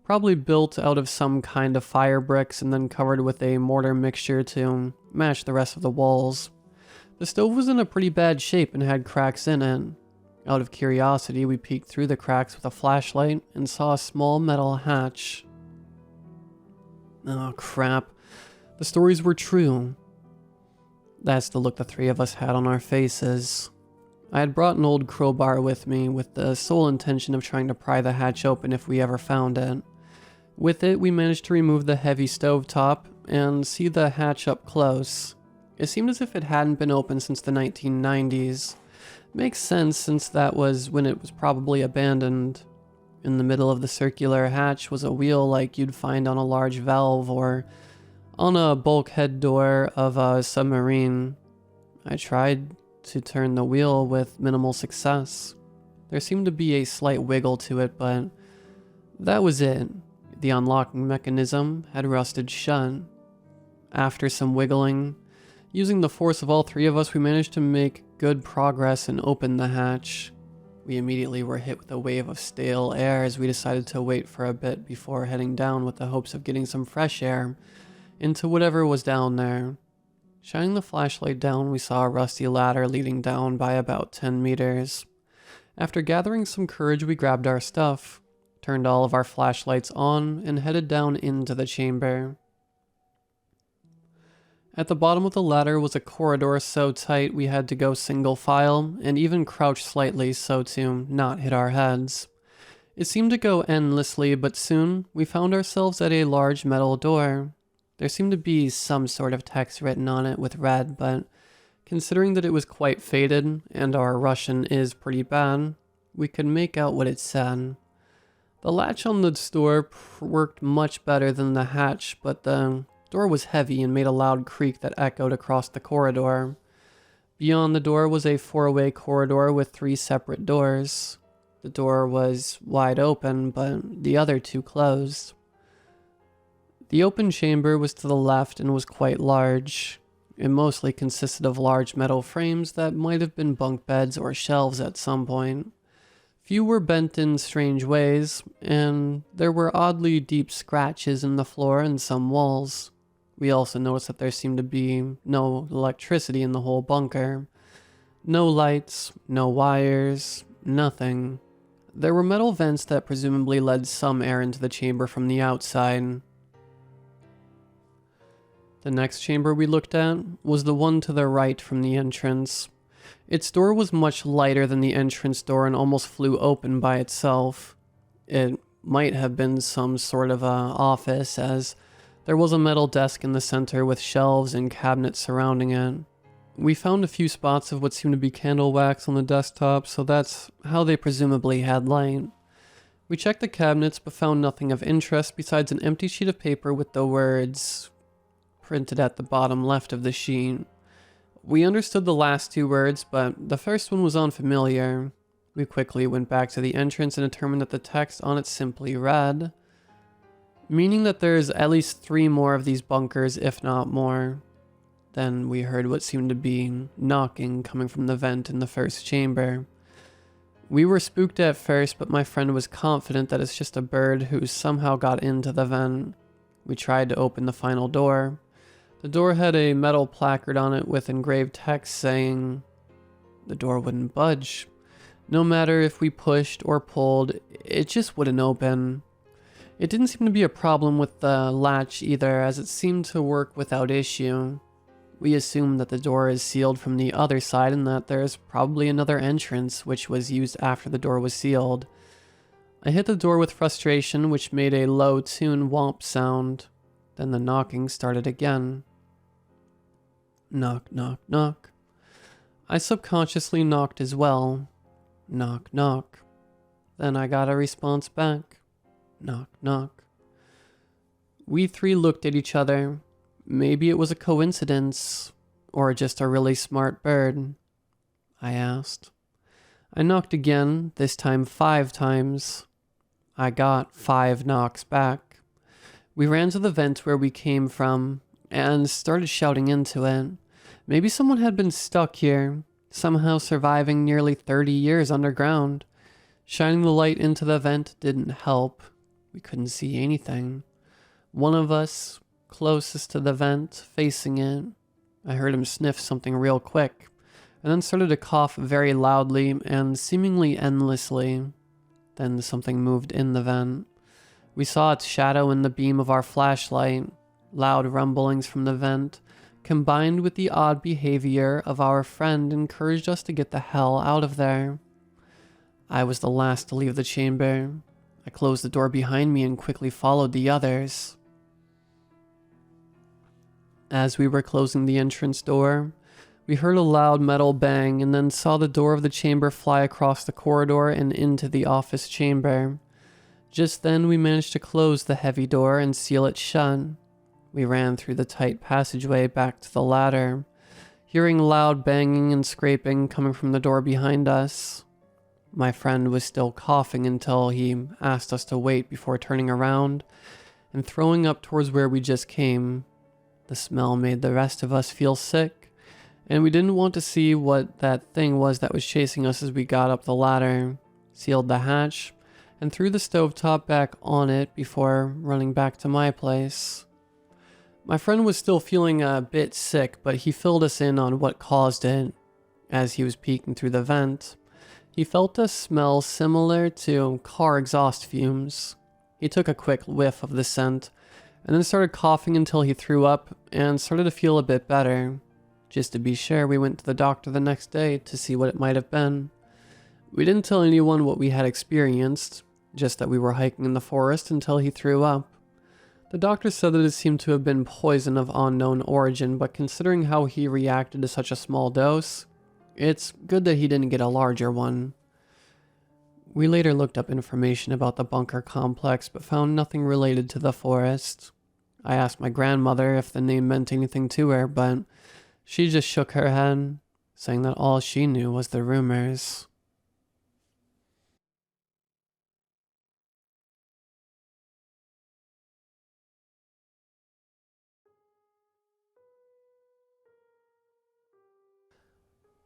probably built out of some kind of fire bricks and then covered with a mortar mixture to match the rest of the walls. The stove was in a pretty bad shape and had cracks in it. Out of curiosity, we peeked through the cracks with a flashlight and saw a small metal hatch. Oh crap, the stories were true. That's the look the three of us had on our faces. I had brought an old crowbar with me with the sole intention of trying to pry the hatch open if we ever found it. With it, we managed to remove the heavy stovetop and see the hatch up close. It seemed as if it hadn't been opened since the 1990s. Makes sense since that was when it was probably abandoned. In the middle of the circular hatch was a wheel like you'd find on a large valve or on a bulkhead door of a submarine. I tried to turn the wheel with minimal success. There seemed to be a slight wiggle to it, but that was it. The unlocking mechanism had rusted shut. After some wiggling, using the force of all three of us, we managed to make good progress and open the hatch. We immediately were hit with a wave of stale air as we decided to wait for a bit before heading down with the hopes of getting some fresh air into whatever was down there. Shining the flashlight down, we saw a rusty ladder leading down by about 10 meters. After gathering some courage, we grabbed our stuff, turned all of our flashlights on, and headed down into the chamber. At the bottom of the ladder was a corridor so tight we had to go single file, and even crouch slightly so to not hit our heads. It seemed to go endlessly, but soon we found ourselves at a large metal door. There seemed to be some sort of text written on it with red, but considering that it was quite faded, and our Russian is pretty bad, we could make out what it said. The latch on the door worked much better than the hatch, but the door was heavy and made a loud creak that echoed across the corridor. Beyond the door was a four-way corridor with 3 separate doors. The door was wide open, but the other 2 closed. The open chamber was to the left and was quite large. It mostly consisted of large metal frames that might have been bunk beds or shelves at some point. Few were bent in strange ways, and there were oddly deep scratches in the floor and some walls. We also noticed that there seemed to be no electricity in the whole bunker. No lights, no wires, nothing. There were metal vents that presumably led some air into the chamber from the outside. The next chamber we looked at was the one to the right from the entrance. Its door was much lighter than the entrance door and almost flew open by itself. It might have been some sort of office, as there was a metal desk in the center with shelves and cabinets surrounding it. We found a few spots of what seemed to be candle wax on the desktop, so that's how they presumably had light. We checked the cabinets but found nothing of interest besides an empty sheet of paper with the words printed at the bottom left of the sheet. We understood the last 2 words, but the first one was unfamiliar. We quickly went back to the entrance and determined that the text on it simply read, meaning that there's at least 3 more of these bunkers, if not more. Then we heard what seemed to be knocking coming from the vent in the first chamber. We were spooked at first, but my friend was confident that it's just a bird who somehow got into the vent. We tried to open the final door. The door had a metal placard on it with engraved text saying the door wouldn't budge. No matter if we pushed or pulled, it just wouldn't open. It didn't seem to be a problem with the latch either, as it seemed to work without issue. We assumed that the door is sealed from the other side and that there's probably another entrance which was used after the door was sealed. I hit the door with frustration, which made a low tune womp sound. Then the knocking started again. Knock, knock, knock. I subconsciously knocked as well. Knock, knock. Then I got a response back. Knock, knock. We 3 looked at each other. Maybe it was a coincidence, or just a really smart bird, I asked. I knocked again, this time 5 times. I got 5 knocks back. We ran to the vent where we came from, and started shouting into it. Maybe someone had been stuck here, somehow surviving nearly 30 years underground. Shining the light into the vent didn't help. We couldn't see anything. One of us, closest to the vent, facing it, I heard him sniff something real quick, and then started to cough very loudly and seemingly endlessly. Then something moved in the vent. We saw its shadow in the beam of our flashlight. Loud rumblings from the vent, combined with the odd behavior of our friend, encouraged us to get the hell out of there. I was the last to leave the chamber. I closed the door behind me and quickly followed the others. As we were closing the entrance door, we heard a loud metal bang and then saw the door of the chamber fly across the corridor and into the office chamber. Just then we managed to close the heavy door and seal it shut. We ran through the tight passageway back to the ladder, hearing loud banging and scraping coming from the door behind us. My friend was still coughing until he asked us to wait before turning around and throwing up towards where we just came. The smell made the rest of us feel sick, and we didn't want to see what that thing was that was chasing us as we got up the ladder, sealed the hatch, and threw the stovetop back on it before running back to my place. My friend was still feeling a bit sick, but he filled us in on what caused it. As he was peeking through the vent, he felt a smell similar to car exhaust fumes. He took a quick whiff of the scent, and then started coughing until he threw up and started to feel a bit better. Just to be sure, we went to the doctor the next day to see what it might have been. We didn't tell anyone what we had experienced, just that we were hiking in the forest until he threw up. The doctor said that it seemed to have been poison of unknown origin, but considering how he reacted to such a small dose, it's good that he didn't get a larger one. We later looked up information about the bunker complex, but found nothing related to the forest. I asked my grandmother if the name meant anything to her, but she just shook her head, saying that all she knew was the rumors.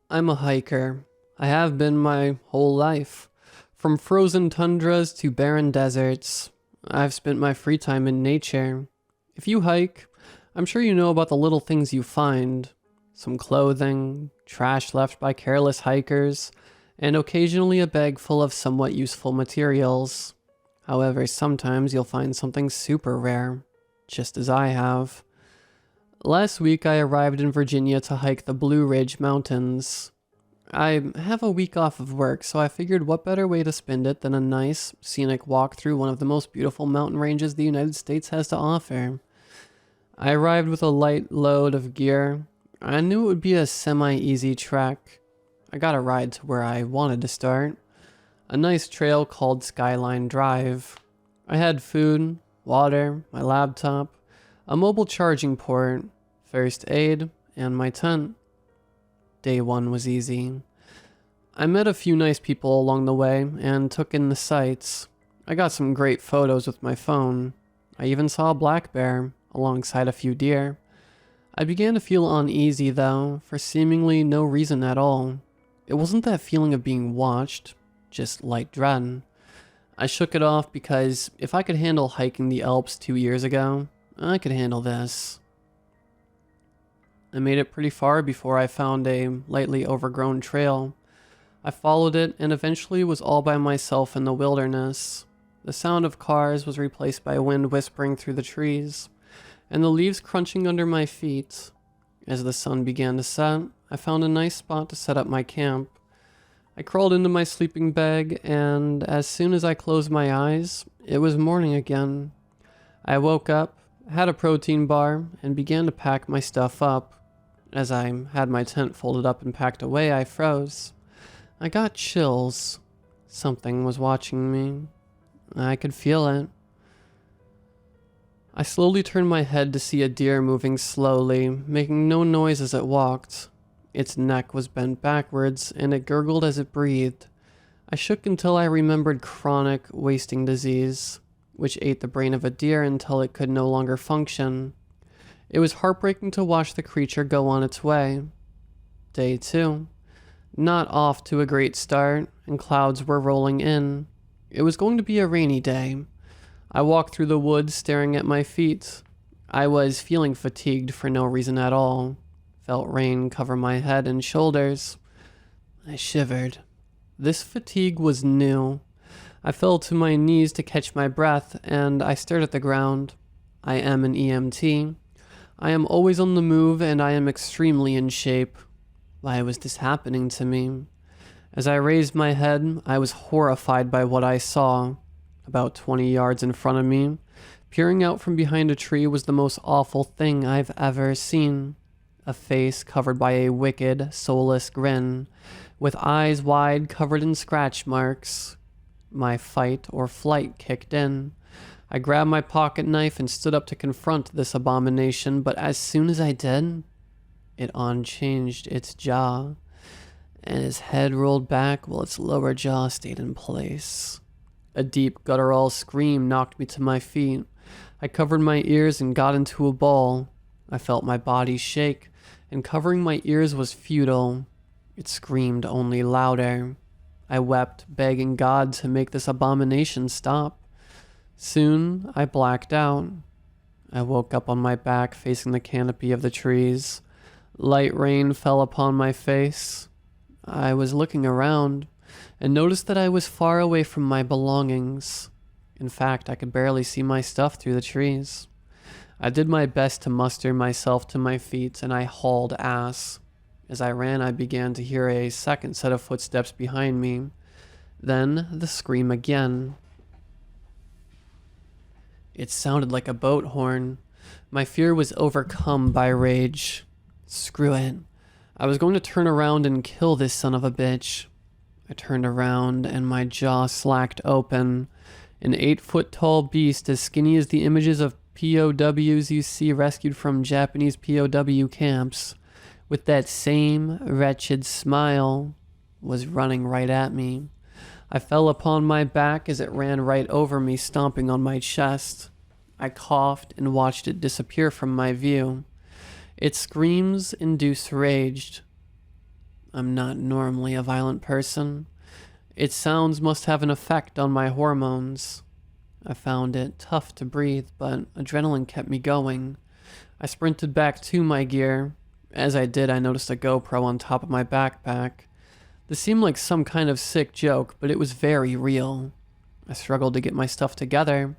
I'm a hiker. I have been my whole life. From frozen tundras to barren deserts, I've spent my free time in nature. If you hike, I'm sure you know about the little things you find. Some clothing, trash left by careless hikers, and occasionally a bag full of somewhat useful materials. However, sometimes you'll find something super rare, just as I have. Last week I arrived in Virginia to hike the Blue Ridge Mountains. I have a week off of work, so I figured what better way to spend it than a nice, scenic walk through one of the most beautiful mountain ranges the United States has to offer. I arrived with a light load of gear. I knew it would be a semi-easy trek. I got a ride to where I wanted to start, a nice trail called Skyline Drive. I had food, water, my laptop, a mobile charging port, first aid, and my tent. Day one was easy. I met a few nice people along the way and took in the sights. I got some great photos with my phone. I even saw a black bear alongside a few deer. I began to feel uneasy though, for seemingly no reason at all. It wasn't that feeling of being watched, just light dread. I shook it off because if I could handle hiking the Alps 2 years ago, I could handle this. I made it pretty far before I found a lightly overgrown trail. I followed it and eventually was all by myself in the wilderness. The sound of cars was replaced by wind whispering through the trees, and the leaves crunching under my feet. As the sun began to set, I found a nice spot to set up my camp. I crawled into my sleeping bag, and as soon as I closed my eyes, it was morning again. I woke up, had a protein bar, and began to pack my stuff up. As I had my tent folded up and packed away, I froze. I got chills. Something was watching me. I could feel it. I slowly turned my head to see a deer moving slowly, making no noise as it walked. Its neck was bent backwards, and it gurgled as it breathed. I shook until I remembered chronic wasting disease, which ate the brain of a deer until it could no longer function. It was heartbreaking to watch the creature go on its way. Day 2. Not off to a great start, and clouds were rolling in. It was going to be a rainy day. I walked through the woods staring at my feet. I was feeling fatigued for no reason at all. Felt rain cover my head and shoulders. I shivered. This fatigue was new. I fell to my knees to catch my breath, and I stared at the ground. I am an EMT. I am always on the move, and I am extremely in shape. Why was this happening to me? As I raised my head, I was horrified by what I saw. About 20 yards in front of me, peering out from behind a tree, was the most awful thing I've ever seen. A face covered by a wicked, soulless grin, with eyes wide covered in scratch marks. My fight or flight kicked in. I grabbed my pocket knife and stood up to confront this abomination, but as soon as I did, it unchanged its jaw, and its head rolled back while its lower jaw stayed in place. A deep guttural scream knocked me to my feet. I covered my ears and got into a ball. I felt my body shake, and covering my ears was futile. It screamed only louder. I wept, begging God to make this abomination stop. Soon, I blacked out. I woke up on my back facing the canopy of the trees. Light rain fell upon my face. I was looking around and noticed that I was far away from my belongings. In fact, I could barely see my stuff through the trees. I did my best to muster myself to my feet, and I hauled ass. As I ran, I began to hear a second set of footsteps behind me. Then the scream again. It sounded like a boat horn. My fear was overcome by rage. Screw it. I was going to turn around and kill this son of a bitch. I turned around and my jaw slacked open. An 8-foot-tall beast as skinny as the images of POWs you see rescued from Japanese POW camps, with that same wretched smile, was running right at me. I fell upon my back as it ran right over me, stomping on my chest. I coughed and watched it disappear from my view. Its screams induced rage. I'm not normally a violent person. Its sounds must have an effect on my hormones. I found it tough to breathe, but adrenaline kept me going. I sprinted back to my gear. As I did, I noticed a GoPro on top of my backpack. This seemed like some kind of sick joke, but it was very real. I struggled to get my stuff together,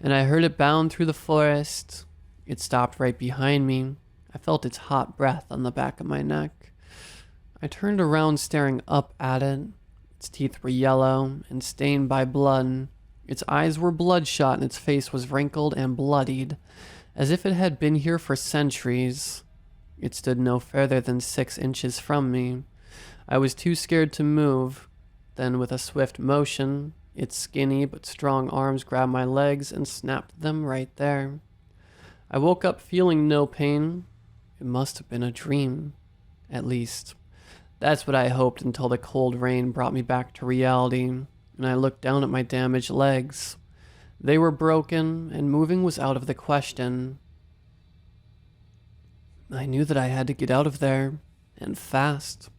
and I heard it bound through the forest. It stopped right behind me. I felt its hot breath on the back of my neck. I turned around, staring up at it. Its teeth were yellow and stained by blood. Its eyes were bloodshot and its face was wrinkled and bloodied, as if it had been here for centuries. It stood no further than 6 inches from me. I was too scared to move. Then, with a swift motion, its skinny but strong arms grabbed my legs and snapped them right there. I woke up feeling no pain. It must have been a dream. At least, that's what I hoped until the cold rain brought me back to reality, and I looked down at my damaged legs. They were broken, and moving was out of the question. I knew that I had to get out of there, and fast.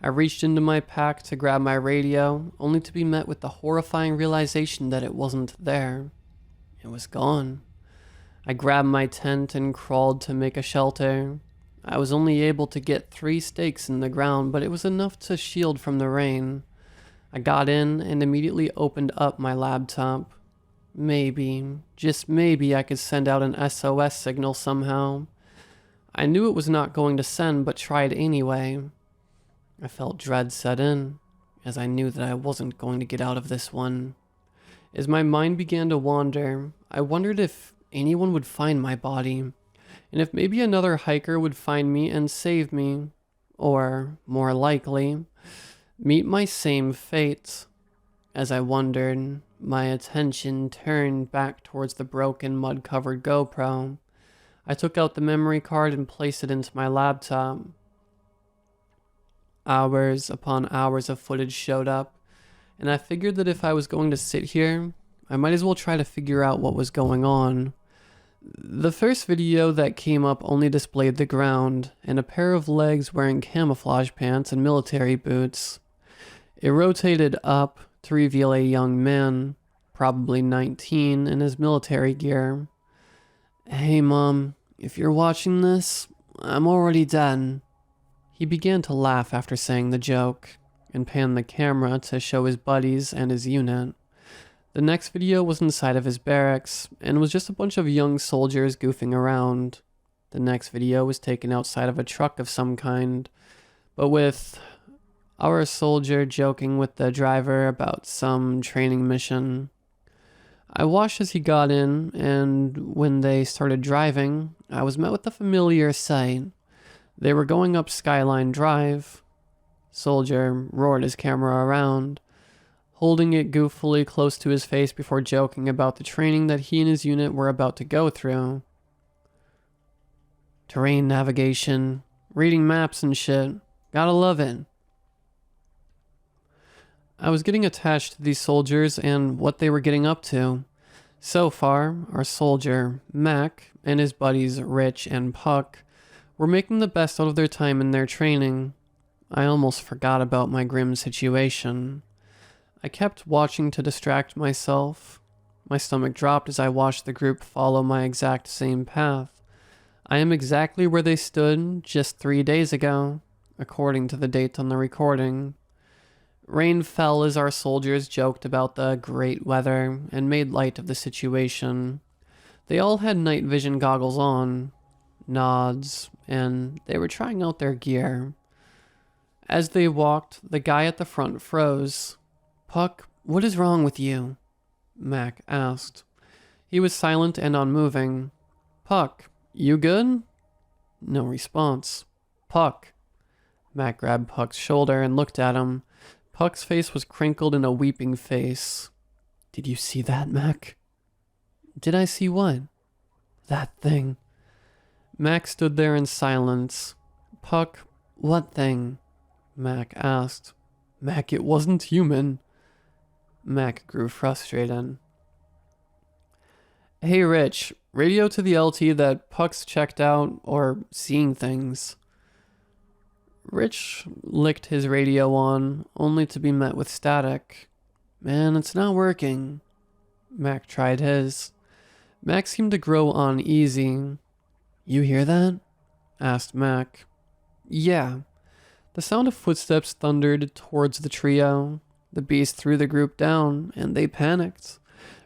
I reached into my pack to grab my radio, only to be met with the horrifying realization that it wasn't there. It was gone. I grabbed my tent and crawled to make a shelter. I was only able to get 3 stakes in the ground, but it was enough to shield from the rain. I got in and immediately opened up my laptop. Maybe, just maybe, I could send out an SOS signal somehow. I knew it was not going to send, but tried anyway. I felt dread set in, as I knew that I wasn't going to get out of this one. As my mind began to wander, I wondered if anyone would find my body, and if maybe another hiker would find me and save me, or, more likely, meet my same fate. As I wondered, my attention turned back towards the broken, mud-covered GoPro. I took out the memory card and placed it into my laptop. Hours upon hours of footage showed up, and I figured that if I was going to sit here, I might as well try to figure out what was going on. The first video that came up only displayed the ground and a pair of legs wearing camouflage pants and military boots. It rotated up to reveal a young man, probably 19, in his military gear. "Hey Mom, if you're watching this, I'm already dead." He began to laugh after saying the joke, and panned the camera to show his buddies and his unit. The next video was inside of his barracks, and was just a bunch of young soldiers goofing around. The next video was taken outside of a truck of some kind, but with our soldier joking with the driver about some training mission. I watched as he got in, and when they started driving, I was met with a familiar sight. They were going up Skyline Drive. Soldier roared his camera around, holding it goofily close to his face before joking about the training that he and his unit were about to go through. Terrain navigation, reading maps and shit. Gotta love it. I was getting attached to these soldiers and what they were getting up to. So far, our soldier, Mac, and his buddies Rich and Puck were making the best out of their time in their training. I almost forgot about my grim situation. I kept watching to distract myself. My stomach dropped as I watched the group follow my exact same path. I am exactly where they stood just 3 days ago, according to the date on the recording. Rain fell as our soldiers joked about the great weather and made light of the situation. They all had night vision goggles on, nods, and they were trying out their gear. As they walked, the guy at the front froze. "Puck, what is wrong with you?" Mac asked. He was silent and unmoving. "Puck, you good?" No response. "Puck." Mac grabbed Puck's shoulder and looked at him. Puck's face was crinkled in a weeping face. "Did you see that, Mac?" "Did I see what?" "That thing." Mac stood there in silence. "Puck, what thing?" Mac asked. "Mac, it wasn't human." Mac grew frustrated. "Hey Rich, radio to the LT that Puck's checked out or seeing things." Rich licked his radio on, only to be met with static. "Man, it's not working." Mac tried his. Mac seemed to grow uneasy. "You hear that?" asked Mac. "Yeah." The sound of footsteps thundered towards the trio. The beast threw the group down, and they panicked.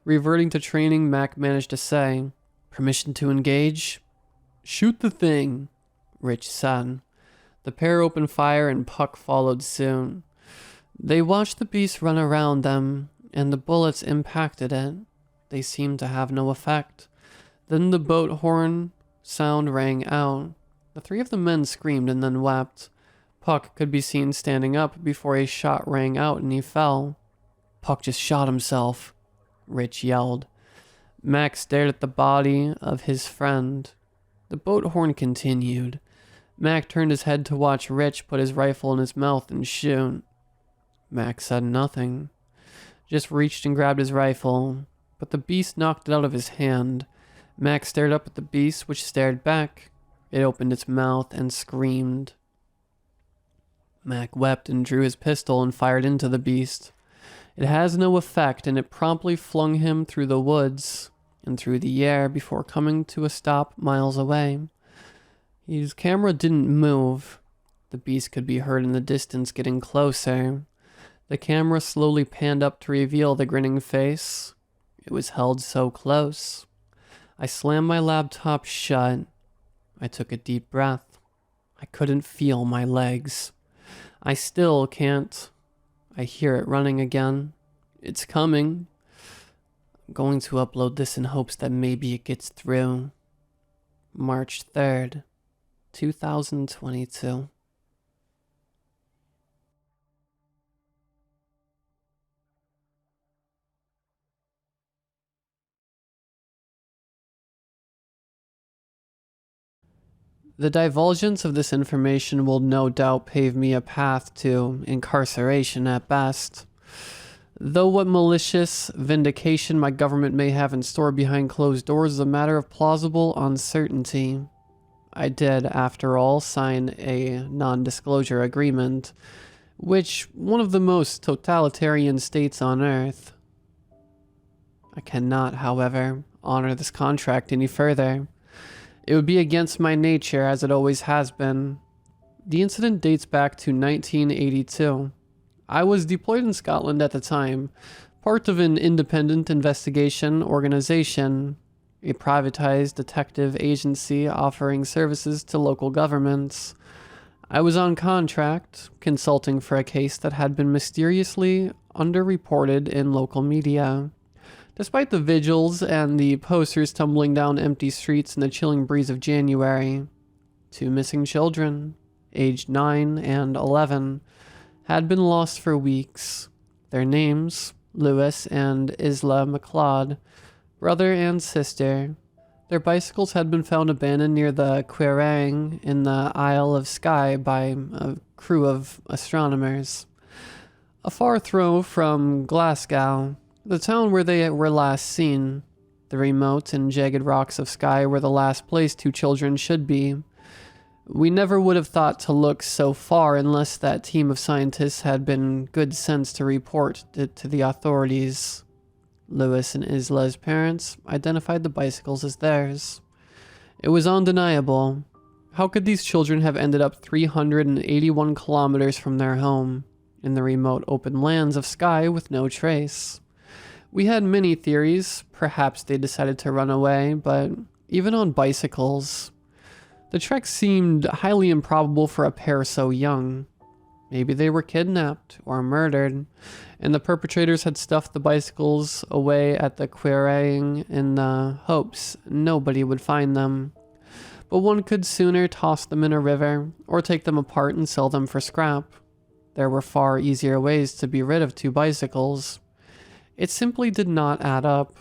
Reverting to training, Mac managed to say, "Permission to engage?" "Shoot the thing," Rich said. The pair opened fire and Puck followed soon. They watched the beast run around them, and the bullets impacted it. They seemed to have no effect. Then the boat horn sound rang out. The three of the men screamed and then wept. Puck could be seen standing up before a shot rang out and he fell. "Puck just shot himself," Rich yelled. Mac stared at the body of his friend. The boat horn continued. Mac turned his head to watch Rich put his rifle in his mouth and shoot. Mac said nothing, just reached and grabbed his rifle, but the beast knocked it out of his hand. Mac stared up at the beast, which stared back. It opened its mouth and screamed. Mac wept and drew his pistol and fired into the beast. It has no effect, and it promptly flung him through the woods and through the air before coming to a stop miles away. His camera didn't move. The beast could be heard in the distance getting closer. The camera slowly panned up to reveal the grinning face. It was held so close. I slammed my laptop shut. I took a deep breath. I couldn't feel my legs. I still can't. I hear it running again. It's coming. I'm going to upload this in hopes that maybe it gets through. March 3rd, 2022. The divulgence of this information will no doubt pave me a path to incarceration at best. Though what malicious vindication my government may have in store behind closed doors is a matter of plausible uncertainty. I did, after all, sign a non-disclosure agreement, which one of the most totalitarian states on Earth. I cannot, however, honor this contract any further. It would be against my nature, as it always has been. The incident dates back to 1982. I was deployed in Scotland at the time, part of an independent investigation organization, a privatized detective agency offering services to local governments. I was on contract, consulting for a case that had been mysteriously underreported in local media. Despite the vigils and the posters tumbling down empty streets in the chilling breeze of January, 2 missing children, aged 9 and 11, had been lost for weeks. Their names, Lewis and Isla McLeod, brother and sister. Their bicycles had been found abandoned near the Quiraing in the Isle of Skye by a crew of astronomers. A far throw from Glasgow, the town where they were last seen. The remote and jagged rocks of Skye were the last place 2 children should be. We never would have thought to look so far unless that team of scientists had been good sense to report it to the authorities. Lewis and Isla's parents identified the bicycles as theirs. It was undeniable. How could these children have ended up 381 kilometers from their home, in the remote open lands of Skye with no trace? We had many theories. Perhaps they decided to run away, but even on bicycles, the trek seemed highly improbable for a pair so young. Maybe they were kidnapped or murdered, and the perpetrators had stuffed the bicycles away at the Quiraing in the hopes nobody would find them. But one could sooner toss them in a river or take them apart and sell them for scrap. There were far easier ways to be rid of 2 bicycles. It simply did not add up.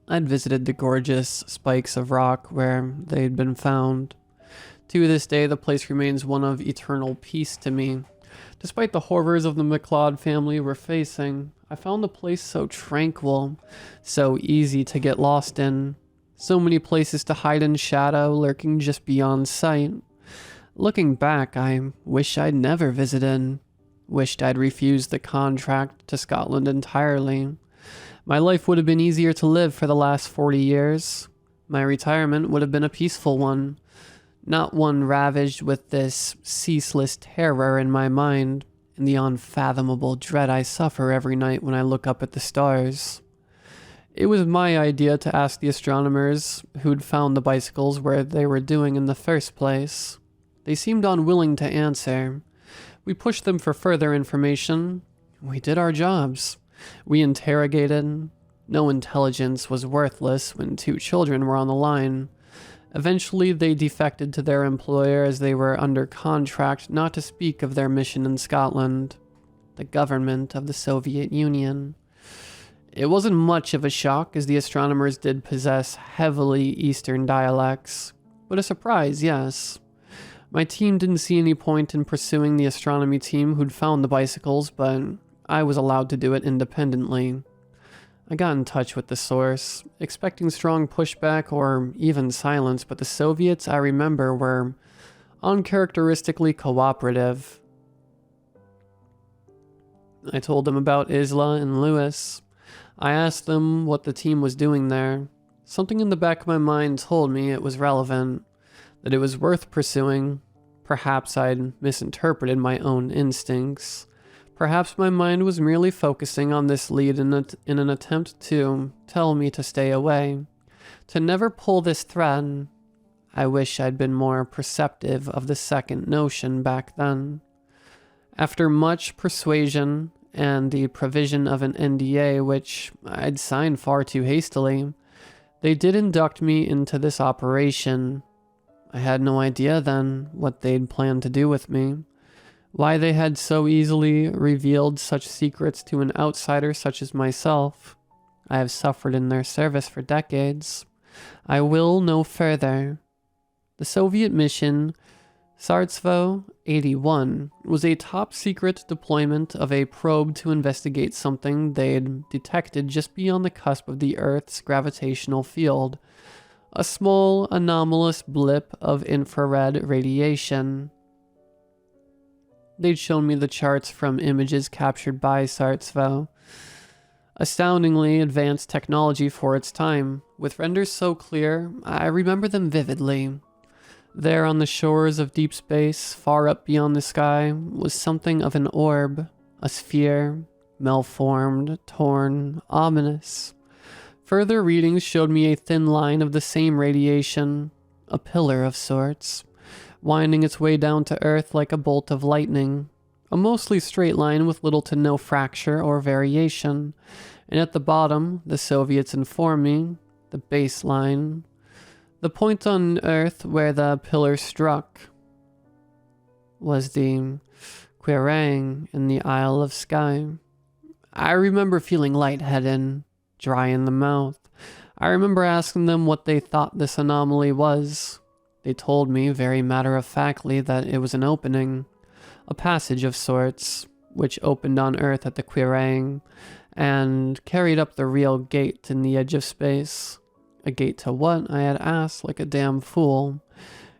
I'd visited the gorgeous spikes of rock where they'd been found. To this day, the place remains one of eternal peace to me. Despite the horrors of the McLeod family were facing, I found the place so tranquil, so easy to get lost in. So many places to hide in shadow, lurking just beyond sight. Looking back, I wish I'd never visited. Wished I'd refused the contract to Scotland entirely. My life would have been easier to live for the last 40 years. My retirement would have been a peaceful one, not one ravaged with this ceaseless terror in my mind and the unfathomable dread I suffer every night when I look up at the stars. It was my idea to ask the astronomers who'd found the bicycles what they were doing in the first place. They seemed unwilling to answer. We pushed them for further information. We did our jobs. We interrogated. No intelligence was worthless when 2 children were on the line. Eventually, they defected to their employer as they were under contract not to speak of their mission in Scotland, the government of the Soviet Union. It wasn't much of a shock, as the astronomers did possess heavily Eastern dialects, but a surprise, yes. My team didn't see any point in pursuing the astronomy team who'd found the bicycles, but I was allowed to do it independently. I got in touch with the source, expecting strong pushback or even silence, but the Soviets, I remember, were uncharacteristically cooperative. I told them about Isla and Lewis. I asked them what the team was doing there. Something in the back of my mind told me it was relevant, that it was worth pursuing. Perhaps I'd misinterpreted my own instincts. Perhaps my mind was merely focusing on this lead in an attempt to tell me to stay away, to never pull this thread. I wish I'd been more perceptive of the second notion back then. After much persuasion and the provision of an NDA, which I'd signed far too hastily, they did induct me into this operation. I had no idea then what they'd planned to do with me. Why they had so easily revealed such secrets to an outsider such as myself. I have suffered in their service for decades. I will no further. The Soviet mission, Sartsevo 81, was a top-secret deployment of a probe to investigate something they'd detected just beyond the cusp of the Earth's gravitational field. A small, anomalous blip of infrared radiation. They'd shown me the charts from images captured by Sartsevo. Astoundingly advanced technology for its time, with renders so clear, I remember them vividly. There on the shores of deep space, far up beyond the sky, was something of an orb, a sphere, malformed, torn, ominous. Further readings showed me a thin line of the same radiation, a pillar of sorts, winding its way down to Earth like a bolt of lightning, a mostly straight line with little to no fracture or variation, and at the bottom, the Soviets informed me, the baseline, the point on Earth where the pillar struck, was the Quiraing in the Isle of Skye. I remember feeling lightheaded, dry in the mouth. I remember asking them what they thought this anomaly was. They told me very matter-of-factly that it was an opening, a passage of sorts, which opened on Earth at the Quiraing, and carried up the real gate in the edge of space. A gate to what? I had asked like a damn fool,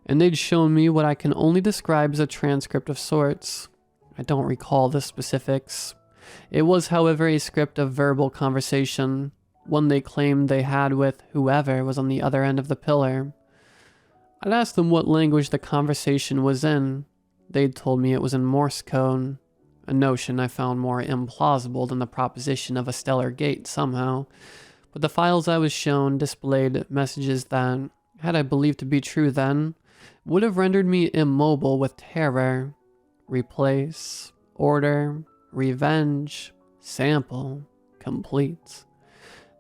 and they'd shown me what I can only describe as a transcript of sorts. I don't recall the specifics. It was, however, a script of verbal conversation, one they claimed they had with whoever was on the other end of the pillar. I'd asked them what language the conversation was in. They'd told me it was in Morse code, a notion I found more implausible than the proposition of a stellar gate somehow, but the files I was shown displayed messages that, had I believed to be true then, would have rendered me immobile with terror. Replace, order, revenge, sample, complete.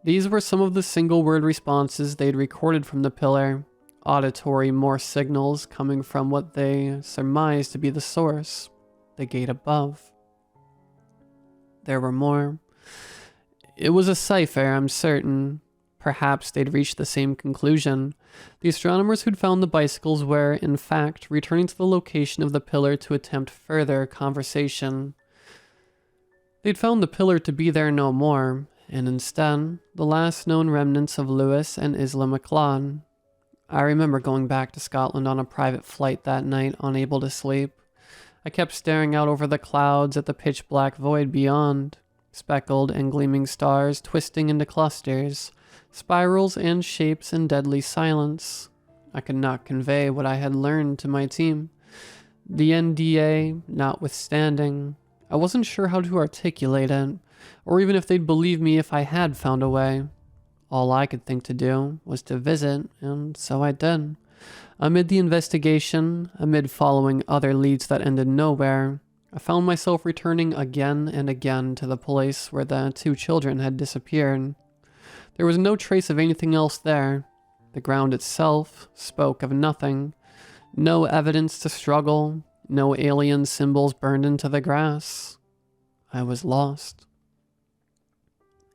These were some of the single-word responses they'd recorded from the pillar, auditory Morse signals coming from what they surmised to be the source, the gate above. There were more. It was a cipher, I'm certain. Perhaps they'd reached the same conclusion. The astronomers who'd found the bicycles were, in fact, returning to the location of the pillar to attempt further conversation. They'd found the pillar to be there no more, and instead, the last known remnants of Lewis and Isla McLeod. I remember going back to Scotland on a private flight that night, unable to sleep. I kept staring out over the clouds at the pitch-black void beyond, speckled and gleaming stars twisting into clusters, spirals and shapes in deadly silence. I could not convey what I had learned to my team. The NDA notwithstanding, I wasn't sure how to articulate it, or even if they'd believe me if I had found a way. All I could think to do was to visit, and so I did. Amid the investigation, amid following other leads that ended nowhere, I found myself returning again and again to the place where the two children had disappeared. There was no trace of anything else there. The ground itself spoke of nothing. No evidence to struggle, no alien symbols burned into the grass. I was lost.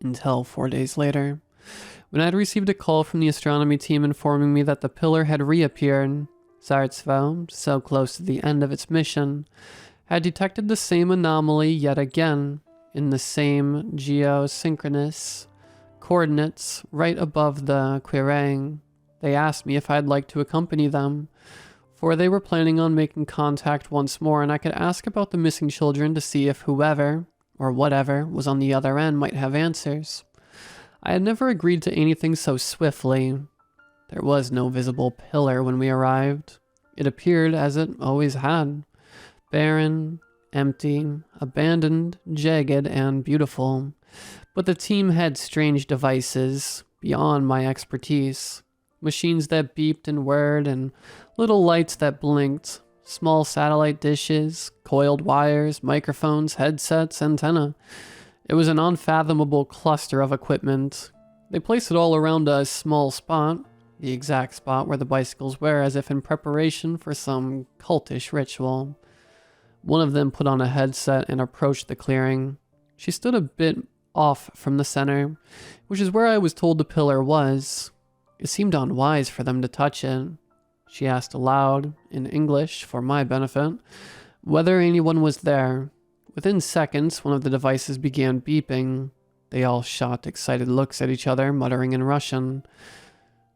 Until 4 days later, when I had received a call from the astronomy team informing me that the pillar had reappeared. Zartsvo, so close to the end of its mission, had detected the same anomaly yet again, in the same geosynchronous coordinates right above the Quirang. They asked me if I'd like to accompany them, for they were planning on making contact once more, and I could ask about the missing children to see if whoever, or whatever, was on the other end might have answers. I had never agreed to anything so swiftly. There was no visible pillar when we arrived. It appeared as it always had. Barren, empty, abandoned, jagged, and beautiful. But the team had strange devices beyond my expertise. Machines that beeped and whirred, and little lights that blinked. Small satellite dishes, coiled wires, microphones, headsets, antenna. It was an unfathomable cluster of equipment. They placed it all around a small spot, the exact spot where the bicycles were, as if in preparation for some cultish ritual. One of them put on a headset and approached the clearing. She stood a bit off from the center, which is where I was told the pillar was. It seemed unwise for them to touch it. She asked aloud, in English, for my benefit, whether anyone was there. Within seconds, one of the devices began beeping. They all shot excited looks at each other, muttering in Russian,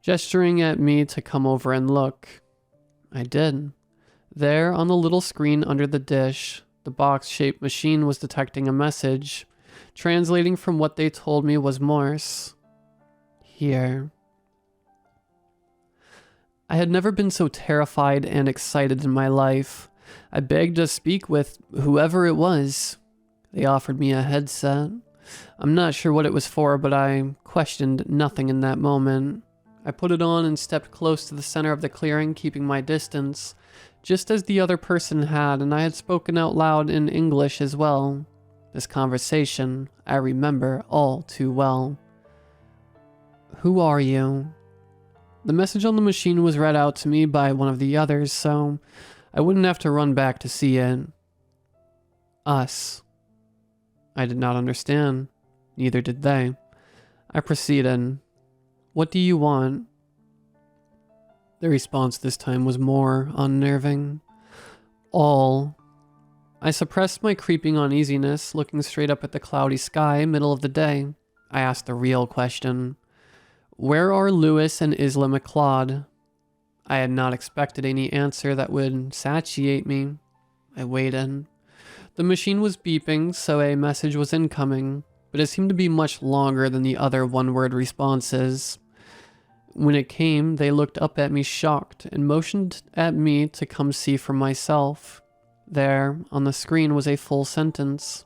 gesturing at me to come over and look. I did. There, on the little screen under the dish, the box-shaped machine was detecting a message, translating from what they told me was Morse. Here. I had never been so terrified and excited in my life. I begged to speak with whoever it was. They offered me a headset. I'm not sure what it was for, but I questioned nothing in that moment. I put it on and stepped close to the center of the clearing, keeping my distance, just as the other person had, and I had spoken out loud in English as well. This conversation I remember all too well. Who are you? The message on the machine was read out to me by one of the others, so I wouldn't have to run back to see it. Us. I did not understand. Neither did they. I proceeded. What do you want? The response this time was more unnerving. All. I suppressed my creeping uneasiness, looking straight up at the cloudy sky, middle of the day. I asked the real question. Where are Lewis and Isla McLeod? I had not expected any answer that would satiate me. I waited. The machine was beeping, so a message was incoming, but it seemed to be much longer than the other one-word responses. When it came, they looked up at me shocked and motioned at me to come see for myself. There, on the screen, was a full sentence.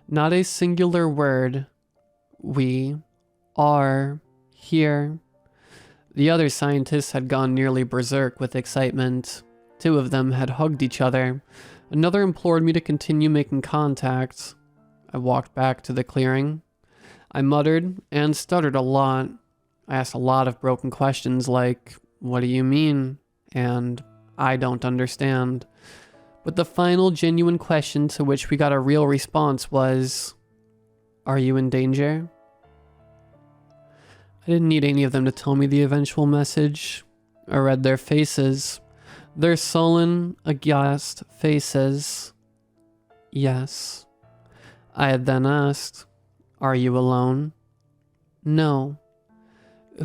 Not a singular word. We are here. The other scientists had gone nearly berserk with excitement. 2 of them had hugged each other. Another implored me to continue making contact. I walked back to the clearing. I muttered and stuttered a lot. I asked a lot of broken questions like, "What do you mean?" and "I don't understand." But the final genuine question to which we got a real response was, "Are you in danger?" I didn't need any of them to tell me the eventual message. I read their faces. Their sullen, aghast faces. Yes. I had then asked, "Are you alone?" "No."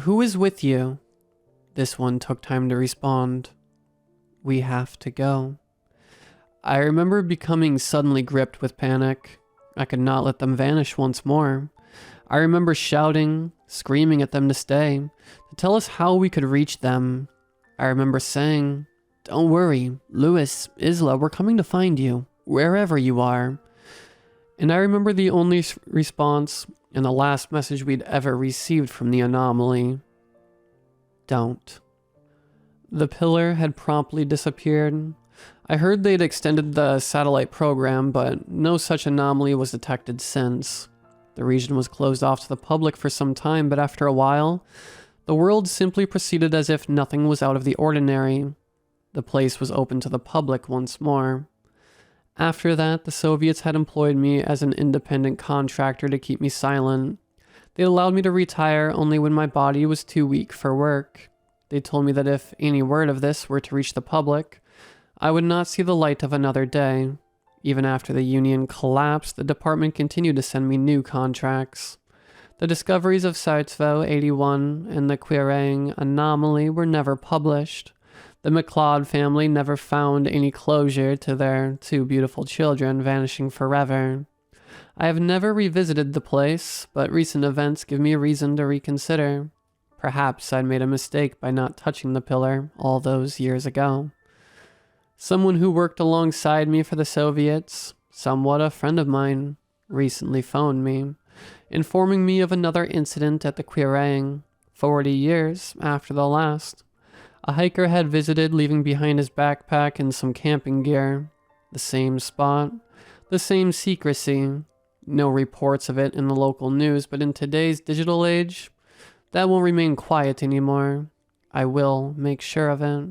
"Who is with you?" This one took time to respond. "We have to go." I remember becoming suddenly gripped with panic. I could not let them vanish once more. I remember shouting, screaming at them to stay, to tell us how we could reach them. I remember saying, "Don't worry, Lewis, Isla, we're coming to find you, wherever you are." And I remember the only response and the last message we'd ever received from the anomaly. Don't. The pillar had promptly disappeared. I heard they'd extended the satellite program, but no such anomaly was detected since. The region was closed off to the public for some time, but after a while, the world simply proceeded as if nothing was out of the ordinary. The place was open to the public once more. After that, the Soviets had employed me as an independent contractor to keep me silent. They allowed me to retire only when my body was too weak for work. They told me that if any word of this were to reach the public, I would not see the light of another day. Even after the union collapsed, the department continued to send me new contracts. The discoveries of Sitesvo 81 and the Quirang anomaly were never published. The McLeod family never found any closure to their 2 beautiful children vanishing forever. I have never revisited the place, but recent events give me a reason to reconsider. Perhaps I'd made a mistake by not touching the pillar all those years ago. Someone who worked alongside me for the Soviets, somewhat a friend of mine, recently phoned me, informing me of another incident at the Quirang, 40 years after the last. A hiker had visited, leaving behind his backpack and some camping gear. The same spot, the same secrecy. No reports of it in the local news, but in today's digital age, that won't remain quiet anymore. I will make sure of it.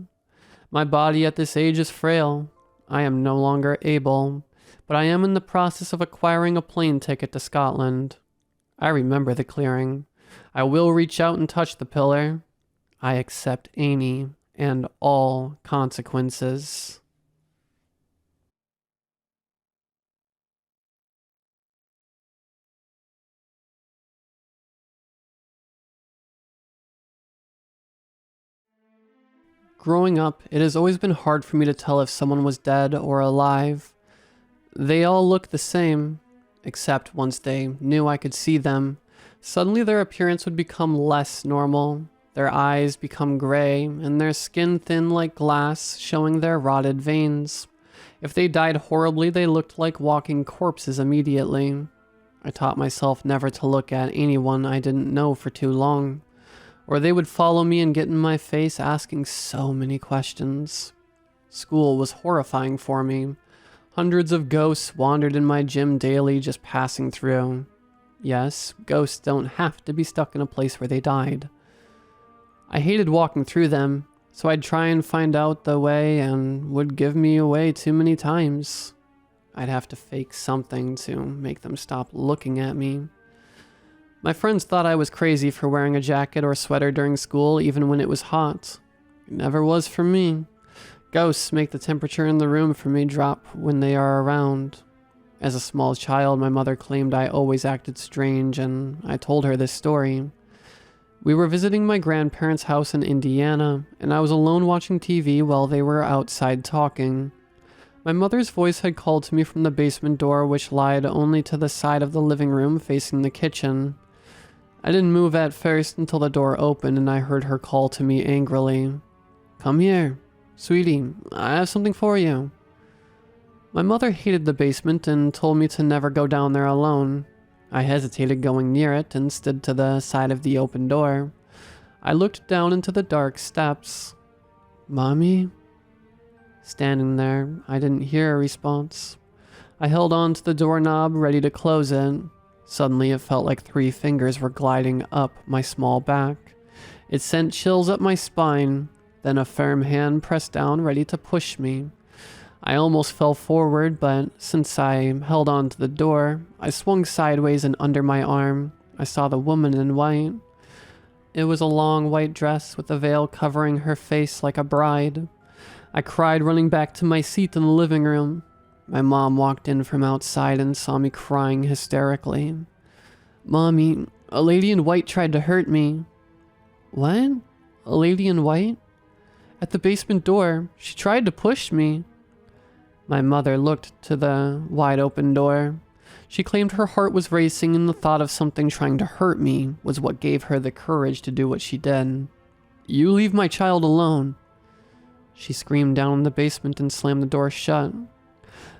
My body at this age is frail. I am no longer able, but I am in the process of acquiring a plane ticket to Scotland. I remember the clearing. I will reach out and touch the pillar. I accept any and all consequences. Growing up, it has always been hard for me to tell if someone was dead or alive. They all look the same, except once they knew I could see them, suddenly their appearance would become less normal. Their eyes become gray, and their skin thin like glass, showing their rotted veins. If they died horribly, they looked like walking corpses immediately. I taught myself never to look at anyone I didn't know for too long, or they would follow me and get in my face asking so many questions. School was horrifying for me. Hundreds of ghosts wandered in my gym daily, just passing through. Yes, ghosts don't have to be stuck in a place where they died. I hated walking through them, so I'd try and find out the way and would give me away too many times. I'd have to fake something to make them stop looking at me. My friends thought I was crazy for wearing a jacket or sweater during school even when it was hot. It never was for me. Ghosts make the temperature in the room for me drop when they are around. As a small child, my mother claimed I always acted strange, and I told her this story. We were visiting my grandparents' house in Indiana, and I was alone watching TV while they were outside talking. My mother's voice had called to me from the basement door, which lied only to the side of the living room facing the kitchen. I didn't move at first until the door opened and I heard her call to me angrily. "Come here, sweetie, I have something for you." My mother hated the basement and told me to never go down there alone. I hesitated going near it and stood to the side of the open door. I looked down into the dark steps. "Mommy?" Standing there, I didn't hear a response. I held on to the doorknob, ready to close it. Suddenly, it felt like 3 fingers were gliding up my small back. It sent chills up my spine, then a firm hand pressed down, ready to push me. I almost fell forward, but since I held on to the door, I swung sideways and under my arm, I saw the woman in white. It was a long white dress with a veil covering her face like a bride. I cried, running back to my seat in the living room. My mom walked in from outside and saw me crying hysterically. "Mommy, a lady in white tried to hurt me." "What? A lady in white?" "At the basement door. She tried to push me." My mother looked to the wide open door. She claimed her heart was racing and the thought of something trying to hurt me was what gave her the courage to do what she did. "You leave my child alone." She screamed down in the basement and slammed the door shut.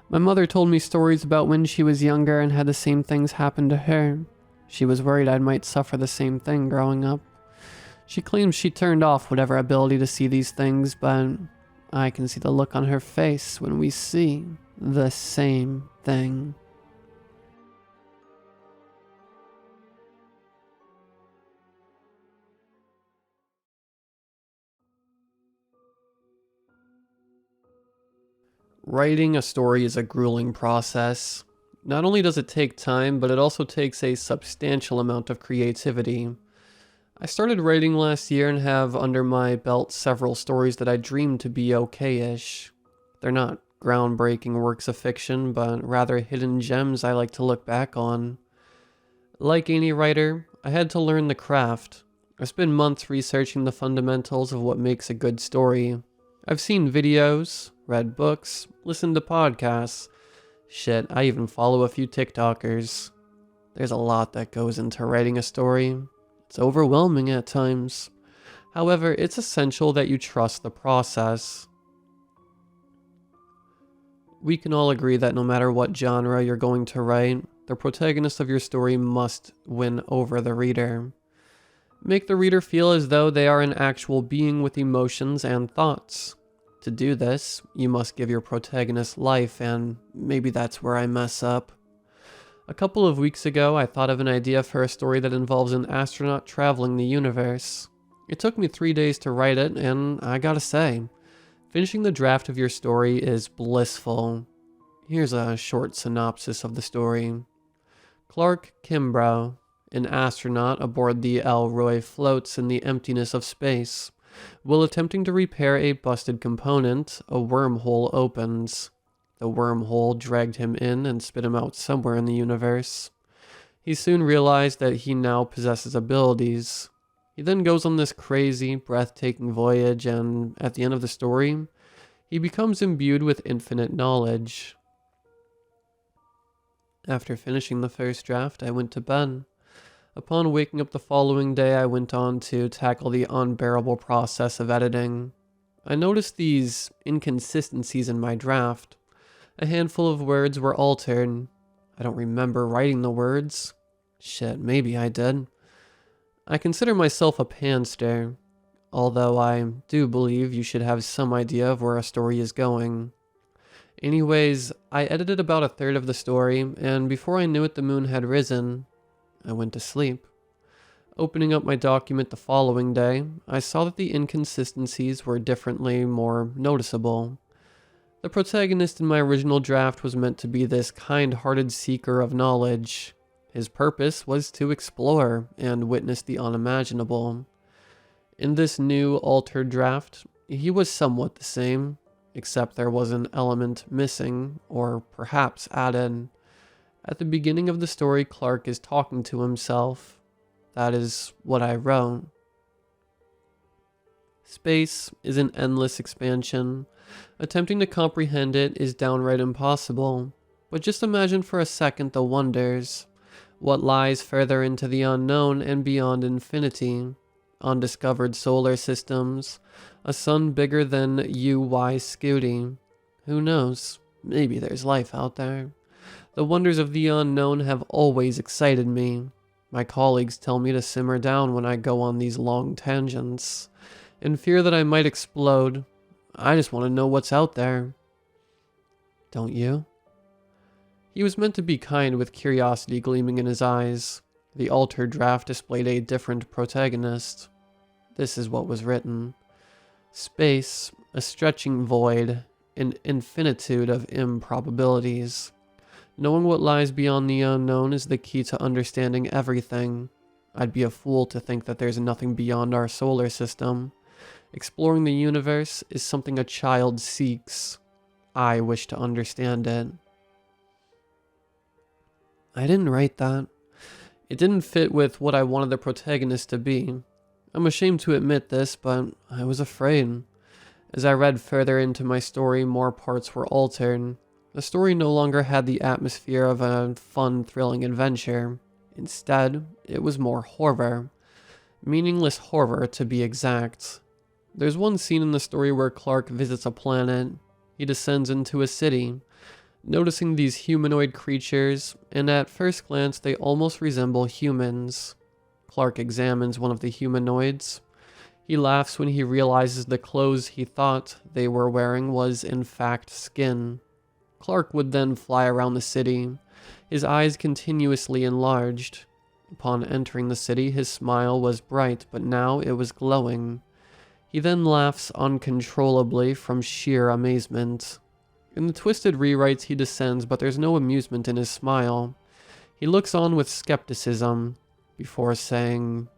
My mother told me stories about when she was younger and had the same things happen to her. She was worried I might suffer the same thing growing up. She claims she turned off whatever ability to see these things, but I can see the look on her face when we see the same thing. Writing a story is a grueling process. Not only does it take time, but it also takes a substantial amount of creativity. I started writing last year and have under my belt several stories that I dreamed to be okay-ish. They're not groundbreaking works of fiction, but rather hidden gems I like to look back on. Like any writer, I had to learn the craft. I spent months researching the fundamentals of what makes a good story. I've seen videos, read books, listened to podcasts. Shit, I even follow a few TikTokers. There's a lot that goes into writing a story. It's overwhelming at times. However, it's essential that you trust the process. We can all agree that no matter what genre you're going to write, the protagonist of your story must win over the reader. Make the reader feel as though they are an actual being with emotions and thoughts. To do this, you must give your protagonist life, and maybe that's where I mess up. A couple of weeks ago, I thought of an idea for a story that involves an astronaut traveling the universe. It took me 3 days to write it, and I gotta say, finishing the draft of your story is blissful. Here's a short synopsis of the story. Clark Kimbrough, an astronaut aboard the Elroy, floats in the emptiness of space. While attempting to repair a busted component, a wormhole opens. The wormhole dragged him in and spit him out somewhere in the universe. He soon realized that he now possesses abilities. He then goes on this crazy, breathtaking voyage, and at the end of the story, he becomes imbued with infinite knowledge. After finishing the first draft, I went to bed. Upon waking up the following day, I went on to tackle the unbearable process of editing. I noticed these inconsistencies in my draft. A handful of words were altered. I don't remember writing the words. Shit, maybe I did. I consider myself a panster, although I do believe you should have some idea of where a story is going. Anyways, I edited about a third of the story, and before I knew it, the moon had risen. I went to sleep. Opening up my document the following day, I saw that the inconsistencies were differently more noticeable. The protagonist in my original draft was meant to be this kind-hearted seeker of knowledge. His purpose was to explore and witness the unimaginable. In this new, altered draft, he was somewhat the same, except there was an element missing, or perhaps added. At the beginning of the story, Clark is talking to himself. That is what I wrote. Space is an endless expansion, Attempting to comprehend it is downright impossible. But just imagine for a second the wonders. What lies further into the unknown and beyond infinity? Undiscovered solar systems, a sun bigger than UY Scooty. Who knows? Maybe there's life out there. The wonders of the unknown have always excited me. My colleagues tell me to simmer down when I go on these long tangents. In fear that I might explode, I just want to know what's out there. Don't you? He was meant to be kind, with curiosity gleaming in his eyes. The altered draft displayed a different protagonist. This is what was written. Space, a stretching void, an infinitude of improbabilities. Knowing what lies beyond the unknown is the key to understanding everything. I'd be a fool to think that there's nothing beyond our solar system. Exploring the universe is something a child seeks. I wish to understand it. I didn't write that. It didn't fit with what I wanted the protagonist to be. I'm ashamed to admit this, but I was afraid. As I read further into my story, more parts were altered. The story no longer had the atmosphere of a fun, thrilling adventure. Instead, it was more horror. Meaningless horror, to be exact. There's one scene in the story where Clark visits a planet. He descends into a city, noticing these humanoid creatures, and at first glance they almost resemble humans. Clark examines one of the humanoids. He laughs when he realizes the clothes he thought they were wearing was in fact skin. Clark would then fly around the city, his eyes continuously enlarged. Upon entering the city, his smile was bright, but now it was glowing. He then laughs uncontrollably from sheer amazement. In the twisted rewrites, he descends, but there's no amusement in his smile. He looks on with skepticism before saying,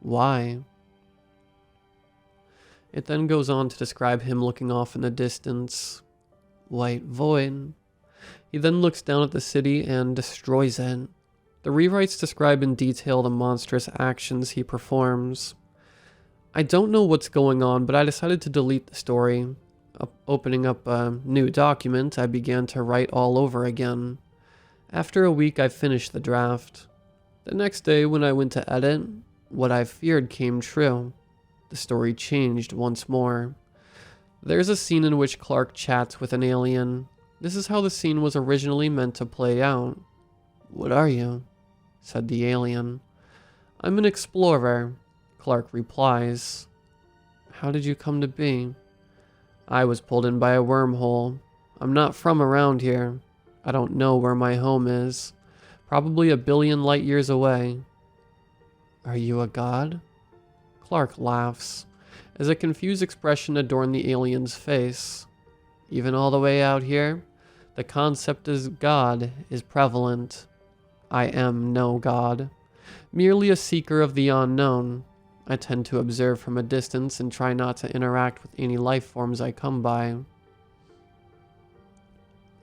"Why?" It then goes on to describe him looking off in the distance. White void. He then looks down at the city and destroys it. The rewrites describe in detail the monstrous actions he performs. I don't know what's going on, but I decided to delete the story. Opening up a new document, I began to write all over again. After a week, I finished the draft. The next day, when I went to edit, what I feared came true. The story changed once more. There's a scene in which Clark chats with an alien. This is how the scene was originally meant to play out. "What are you?" said the alien. "I'm an explorer," Clark replies. "How did you come to be?" "I was pulled in by a wormhole. I'm not from around here. I don't know where my home is. Probably a billion light years away." "Are you a god?" Clark laughs, as a confused expression adorned the alien's face. "Even all the way out here, the concept of God is prevalent. I am no god, merely a seeker of the unknown. I tend to observe from a distance and try not to interact with any life forms I come by."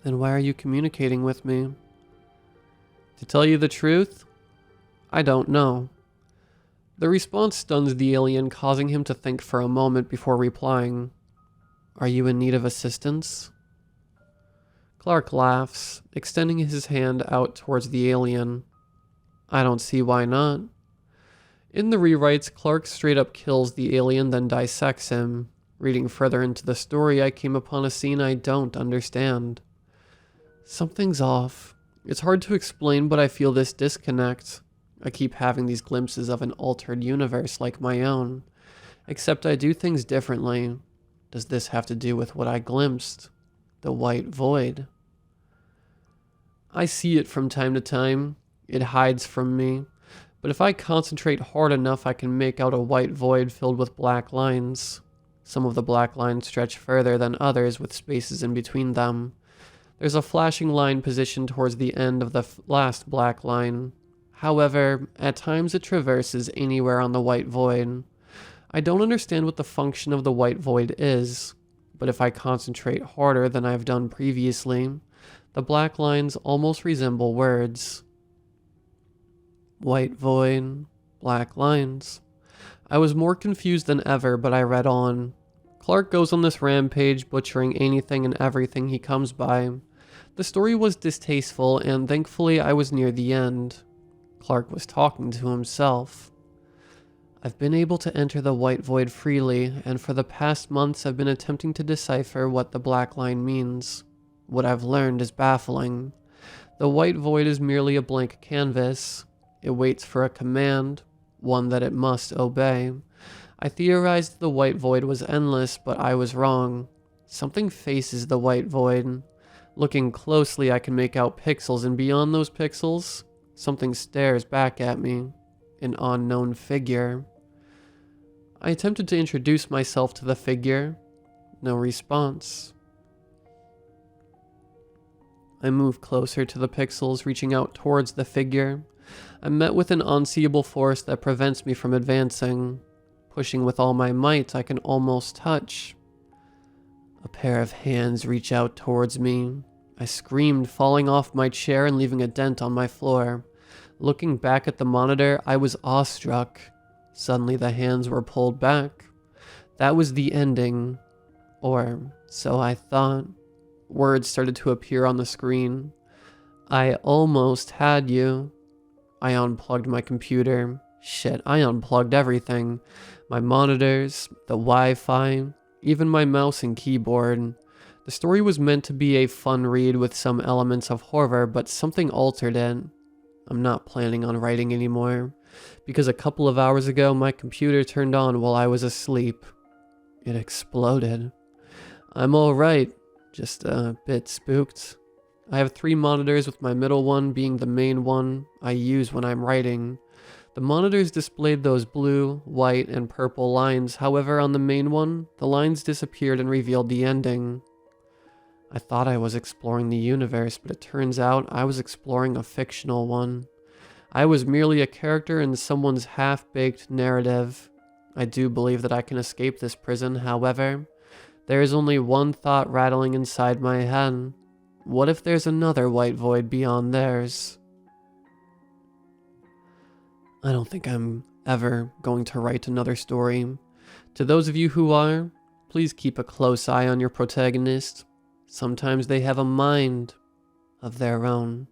"Then why are you communicating with me?" "To tell you the truth, I don't know." The response stuns the alien, causing him to think for a moment before replying. "Are you in need of assistance?" Clark laughs, extending his hand out towards the alien. "I don't see why not." In the rewrites, Clark straight up kills the alien, then dissects him. Reading further into the story, I came upon a scene I don't understand. Something's off. It's hard to explain, but I feel this disconnect. I keep having these glimpses of an altered universe like my own. Except I do things differently. Does this have to do with what I glimpsed? The white void. I see it from time to time. It hides from me. But if I concentrate hard enough, I can make out a white void filled with black lines. Some of the black lines stretch further than others, with spaces in between them. There's a flashing line positioned towards the end of the last black line. However, at times it traverses anywhere on the white void. I don't understand what the function of the white void is, but if I concentrate harder than I've done previously, the black lines almost resemble words. White void, black lines. I was more confused than ever, but I read on. Clark goes on this rampage, butchering anything and everything he comes by. The story was distasteful, and thankfully I was near the end. Clark was talking to himself. I've been able to enter the white void freely, and for the past months I've been attempting to decipher what the black line means. What I've learned is baffling. The white void is merely a blank canvas. It waits for a command, one that it must obey. I theorized the white void was endless, but I was wrong. Something faces the white void. Looking closely, I can make out pixels, and beyond those pixels, something stares back at me. An unknown figure. I attempted to introduce myself to the figure. No response. I move closer to the pixels, reaching out towards the figure. I'm met with an unseeable force that prevents me from advancing. Pushing with all my might, I can almost touch. A pair of hands reach out towards me. I screamed, falling off my chair and leaving a dent on my floor. Looking back at the monitor, I was awestruck. Suddenly the hands were pulled back. That was the ending. Or so I thought. Words started to appear on the screen. I almost had you. I unplugged my computer. Shit, I unplugged everything. My monitors, the Wi-Fi, even my mouse and keyboard. The story was meant to be a fun read with some elements of horror, but something altered it. I'm not planning on writing anymore, because a couple of hours ago my computer turned on while I was asleep. It exploded. I'm alright, just a bit spooked. I have 3 monitors, with my middle one being the main one I use when I'm writing. The monitors displayed those blue, white, and purple lines. However, on the main one, the lines disappeared and revealed the ending. I thought I was exploring the universe, but it turns out I was exploring a fictional one. I was merely a character in someone's half-baked narrative. I do believe that I can escape this prison, however. There is only one thought rattling inside my head. What if there's another white void beyond theirs? I don't think I'm ever going to write another story. To those of you who are, please keep a close eye on your protagonist. Sometimes they have a mind of their own.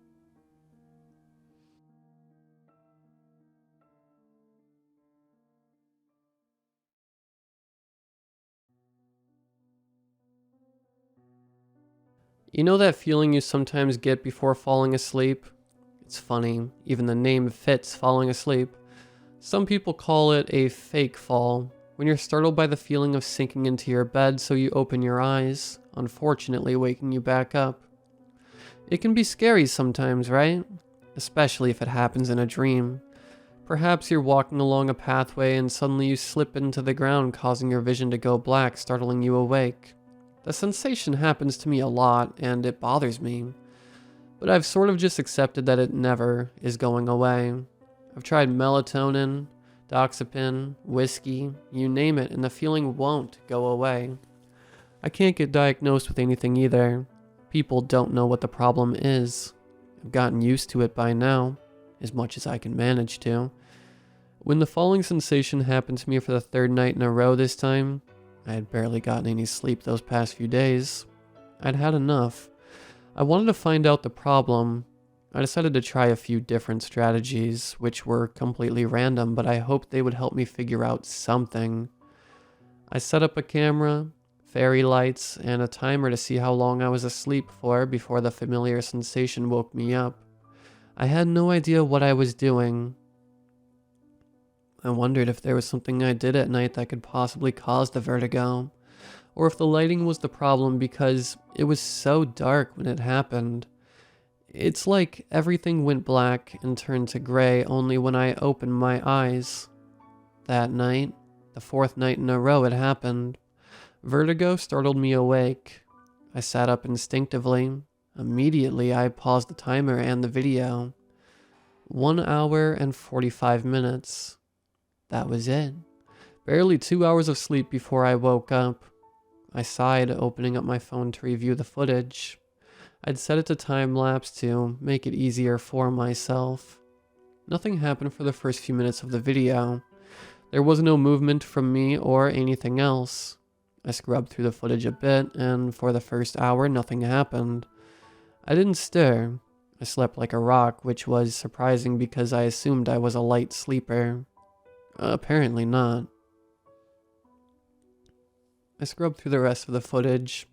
You know that feeling you sometimes get before falling asleep? It's funny, even the name fits falling asleep. Some people call it a fake fall, when you're startled by the feeling of sinking into your bed, so you open your eyes, unfortunately waking you back up. It can be scary sometimes, right? Especially if it happens in a dream. Perhaps you're walking along a pathway and suddenly you slip into the ground, causing your vision to go black, startling you awake. The sensation happens to me a lot, and it bothers me. But I've sort of just accepted that it never is going away. I've tried melatonin, doxepin, whiskey, you name it, and the feeling won't go away. I can't get diagnosed with anything either. People don't know what the problem is. I've gotten used to it by now, as much as I can manage to. When the falling sensation happened to me for the 3rd night in a row this time, I had barely gotten any sleep those past few days. I'd had enough. I wanted to find out the problem. I decided to try a few different strategies, which were completely random, but I hoped they would help me figure out something. I set up a camera, fairy lights, and a timer to see how long I was asleep for before the familiar sensation woke me up. I had no idea what I was doing. I wondered if there was something I did at night that could possibly cause the vertigo, or if the lighting was the problem because it was so dark when it happened. It's like everything went black and turned to gray only when I opened my eyes. That night, the 4th night in a row it happened. Vertigo startled me awake. I sat up instinctively. Immediately I paused the timer and the video. 1 hour and 45 minutes. That was it. Barely 2 hours of sleep before I woke up. I sighed, opening up my phone to review the footage. I'd set it to time-lapse to make it easier for myself. Nothing happened for the first few minutes of the video. There was no movement from me or anything else. I scrubbed through the footage a bit, and for the first hour, nothing happened. I didn't stir. I slept like a rock, which was surprising because I assumed I was a light sleeper. Apparently not. I scrubbed through the rest of the footage,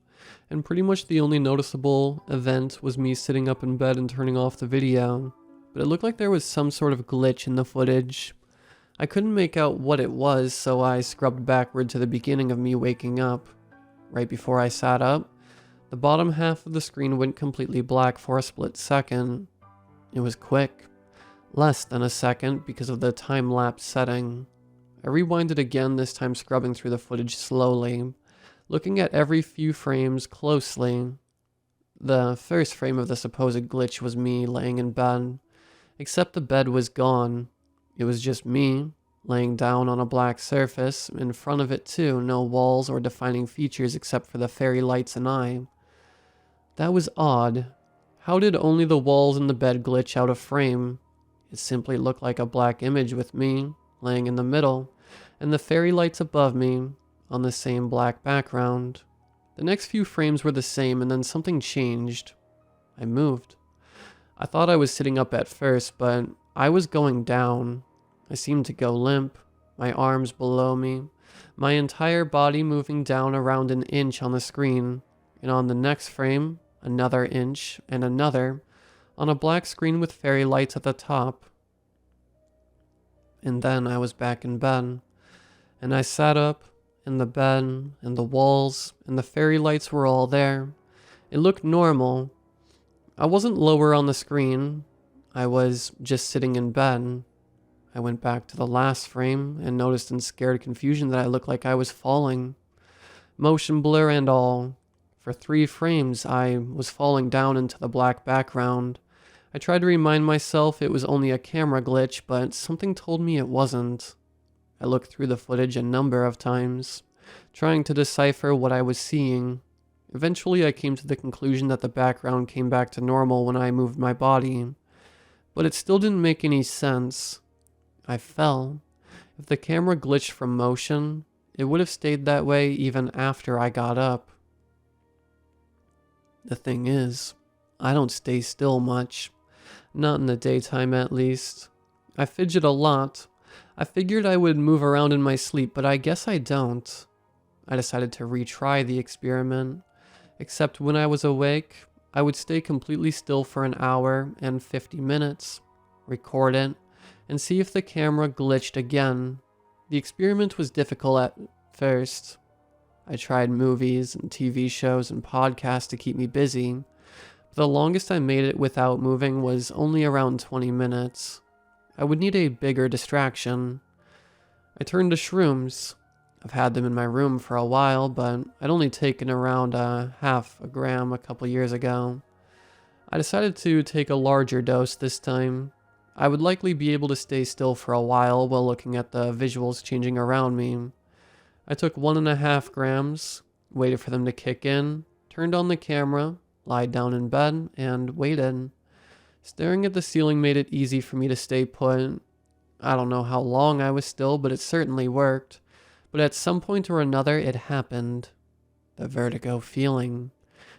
and pretty much the only noticeable event was me sitting up in bed and turning off the video. But it looked like there was some sort of glitch in the footage. I couldn't make out what it was, so I scrubbed backward to the beginning of me waking up. Right before I sat up, the bottom half of the screen went completely black for a split second. It was quick. Less than a second because of the time-lapse setting. I rewinded again, this time scrubbing through the footage slowly, looking at every few frames closely. The first frame of the supposed glitch was me laying in bed, except the bed was gone. It was just me, laying down on a black surface, in front of it too, no walls or defining features except for the fairy lights and I. That was odd. How did only the walls in the bed glitch out of frame? It simply looked like a black image with me, laying in the middle, and the fairy lights above me, on the same black background. The next few frames were the same, and then something changed. I moved. I thought I was sitting up at first, but I was going down. I seemed to go limp, my arms below me, my entire body moving down around an inch on the screen, and on the next frame, another inch, and another, on a black screen with fairy lights at the top. And then I was back in bed, and I sat up, and the bed, and the walls, and the fairy lights were all there. It looked normal. I wasn't lower on the screen. I was just sitting in bed. I went back to the last frame and noticed in scared confusion that I looked like I was falling. Motion blur and all. For 3 frames, I was falling down into the black background. I tried to remind myself it was only a camera glitch, but something told me it wasn't. I looked through the footage a number of times, trying to decipher what I was seeing. Eventually, I came to the conclusion that the background came back to normal when I moved my body, but it still didn't make any sense. I fell. If the camera glitched from motion, it would have stayed that way even after I got up. The thing is, I don't stay still much. Not in the daytime, at least. I fidget a lot. I figured I would move around in my sleep, but I guess I don't. I decided to retry the experiment. Except when I was awake, I would stay completely still for an hour and 50 minutes, record it, and see if the camera glitched again. The experiment was difficult at first. I tried movies and TV shows and podcasts to keep me busy, but the longest I made it without moving was only around 20 minutes. I would need a bigger distraction. I turned to shrooms. I've had them in my room for a while, but I'd only taken around half a gram a couple years ago. I decided to take a larger dose this time. I would likely be able to stay still for a while looking at the visuals changing around me. I took 1.5 grams, waited for them to kick in, turned on the camera, lied down in bed, and waited. Staring at the ceiling made it easy for me to stay put. I don't know how long I was still, but it certainly worked. But at some point or another, it happened. The vertigo feeling.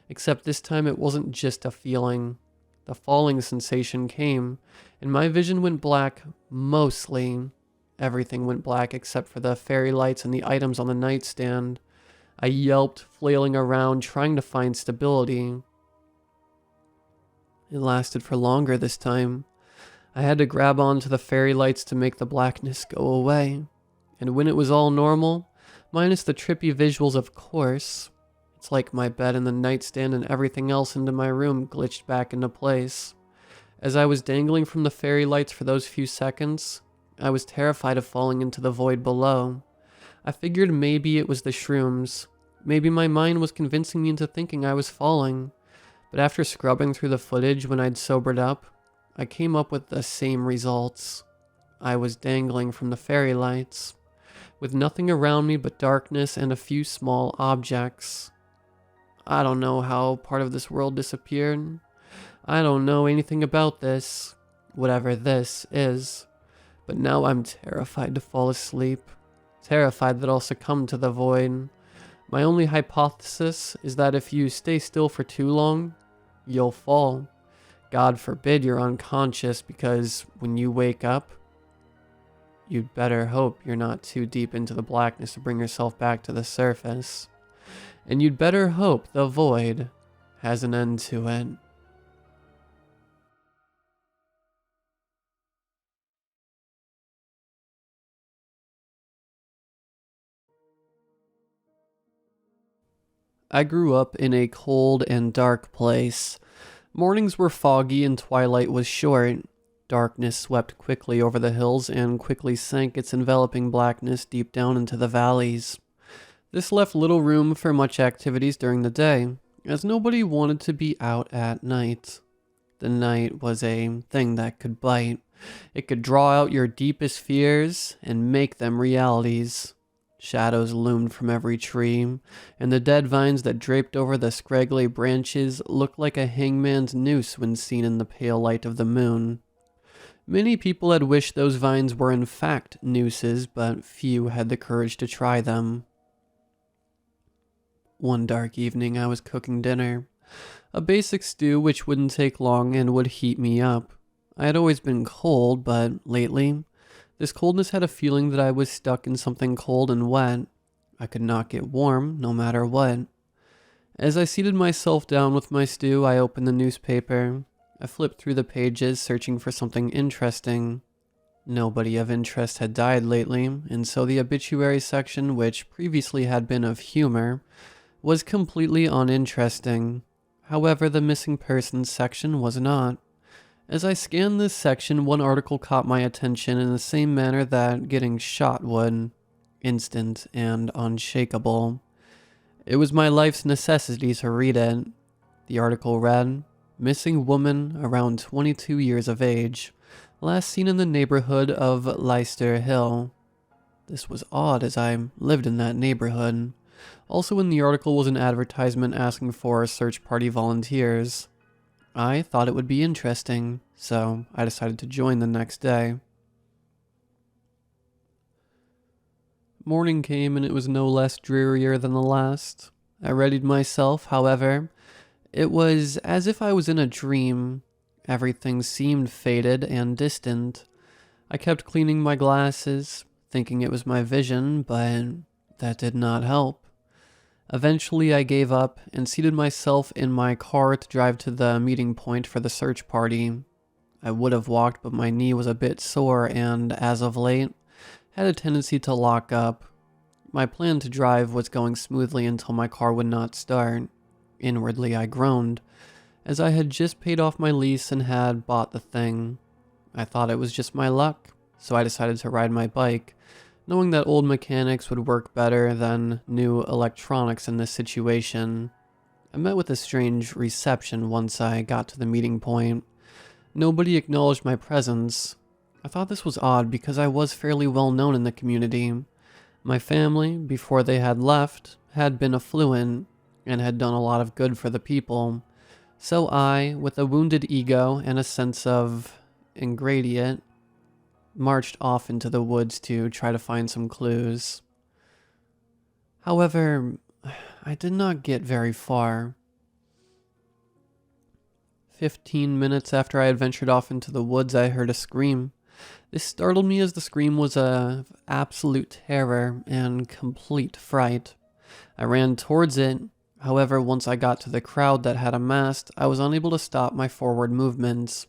Except this time it wasn't just a feeling. The falling sensation came, and my vision went black, mostly. Everything went black except for the fairy lights and the items on the nightstand. I yelped, flailing around, trying to find stability. It lasted for longer this time. I had to grab onto the fairy lights to make the blackness go away. And when it was all normal, minus the trippy visuals of course, it's like my bed and the nightstand and everything else into my room glitched back into place. As I was dangling from the fairy lights for those few seconds, I was terrified of falling into the void below. I figured maybe it was the shrooms. Maybe my mind was convincing me into thinking I was falling. But after scrubbing through the footage when I'd sobered up, I came up with the same results. I was dangling from the fairy lights, with nothing around me but darkness and a few small objects. I don't know how part of this world disappeared. I don't know anything about this, whatever this is. But now I'm terrified to fall asleep. Terrified that I'll succumb to the void. My only hypothesis is that if you stay still for too long, you'll fall. God forbid you're unconscious, because when you wake up, you'd better hope you're not too deep into the blackness to bring yourself back to the surface. And you'd better hope the void has an end to it. I grew up in a cold and dark place. Mornings were foggy and twilight was short. Darkness swept quickly over the hills and quickly sank its enveloping blackness deep down into the valleys. This left little room for much activities during the day, as nobody wanted to be out at night. The night was a thing that could bite. It could draw out your deepest fears and make them realities. Shadows loomed from every tree, and the dead vines that draped over the scraggly branches looked like a hangman's noose when seen in the pale light of the moon. Many people had wished those vines were in fact nooses, but few had the courage to try them. One dark evening I was cooking dinner. A basic stew which wouldn't take long and would heat me up. I had always been cold, but lately, this coldness had a feeling that I was stuck in something cold and wet. I could not get warm, no matter what. As I seated myself down with my stew, I opened the newspaper. I flipped through the pages, searching for something interesting. Nobody of interest had died lately, and so the obituary section, which previously had been of humor, was completely uninteresting. However, the missing persons section was not. As I scanned this section, one article caught my attention in the same manner that getting shot would. Instant and unshakable. It was my life's necessity to read it. The article read, "Missing woman around 22 years of age. Last seen in the neighborhood of Leicester Hill." This was odd, as I lived in that neighborhood. Also in the article was an advertisement asking for search party volunteers. I thought it would be interesting, so I decided to join the next day. Morning came and it was no less drearier than the last. I readied myself, however. It was as if I was in a dream. Everything seemed faded and distant. I kept cleaning my glasses, thinking it was my vision, but that did not help. Eventually I gave up and seated myself in my car to drive to the meeting point for the search party. I would have walked, but my knee was a bit sore and, as of late, had a tendency to lock up. My plan to drive was going smoothly until my car would not start. Inwardly I groaned, as I had just paid off my lease and had bought the thing. I thought it was just my luck, so I decided to ride my bike, knowing that old mechanics would work better than new electronics in this situation. I met with a strange reception once I got to the meeting point. Nobody acknowledged my presence. I thought this was odd because I was fairly well known in the community. My family, before they had left, had been affluent and had done a lot of good for the people. So I, with a wounded ego and a sense of ingratitude, marched off into the woods to try to find some clues. However, I did not get very far. 15 minutes after I had ventured off into the woods, I heard a scream. This startled me as the scream was of absolute terror and complete fright. I ran towards it. However, once I got to the crowd that had amassed, I was unable to stop my forward movements.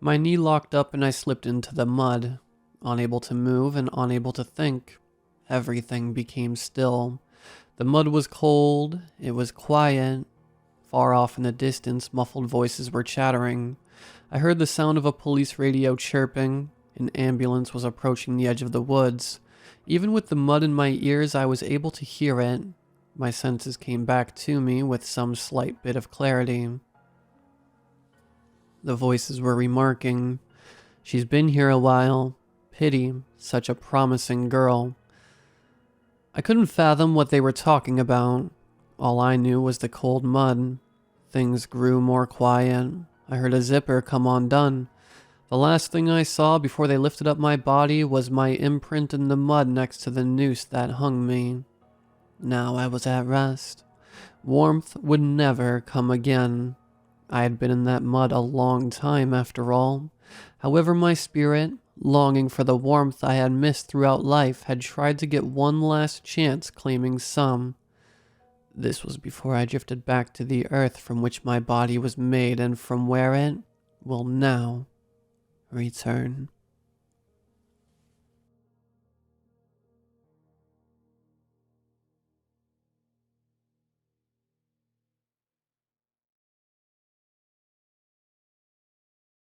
My knee locked up and I slipped into the mud. Unable to move and unable to think. Everything became still. The mud was cold. It was quiet. Far off in the distance, muffled voices were chattering. I heard the sound of a police radio chirping. An ambulance was approaching the edge of the woods. Even with the mud in my ears, I was able to hear it. My senses came back to me with some slight bit of clarity. The voices were remarking, "She's been here a while. Pity, such a promising girl." I couldn't fathom what they were talking about. All I knew was the cold mud. Things grew more quiet. I heard a zipper come undone. The last thing I saw before they lifted up my body was my imprint in the mud next to the noose that hung me. Now I was at rest. Warmth would never come again. I had been in that mud a long time after all. However, my spirit, longing for the warmth I had missed throughout life, had tried to get one last chance claiming some. This was before I drifted back to the earth from which my body was made and from where it will now return.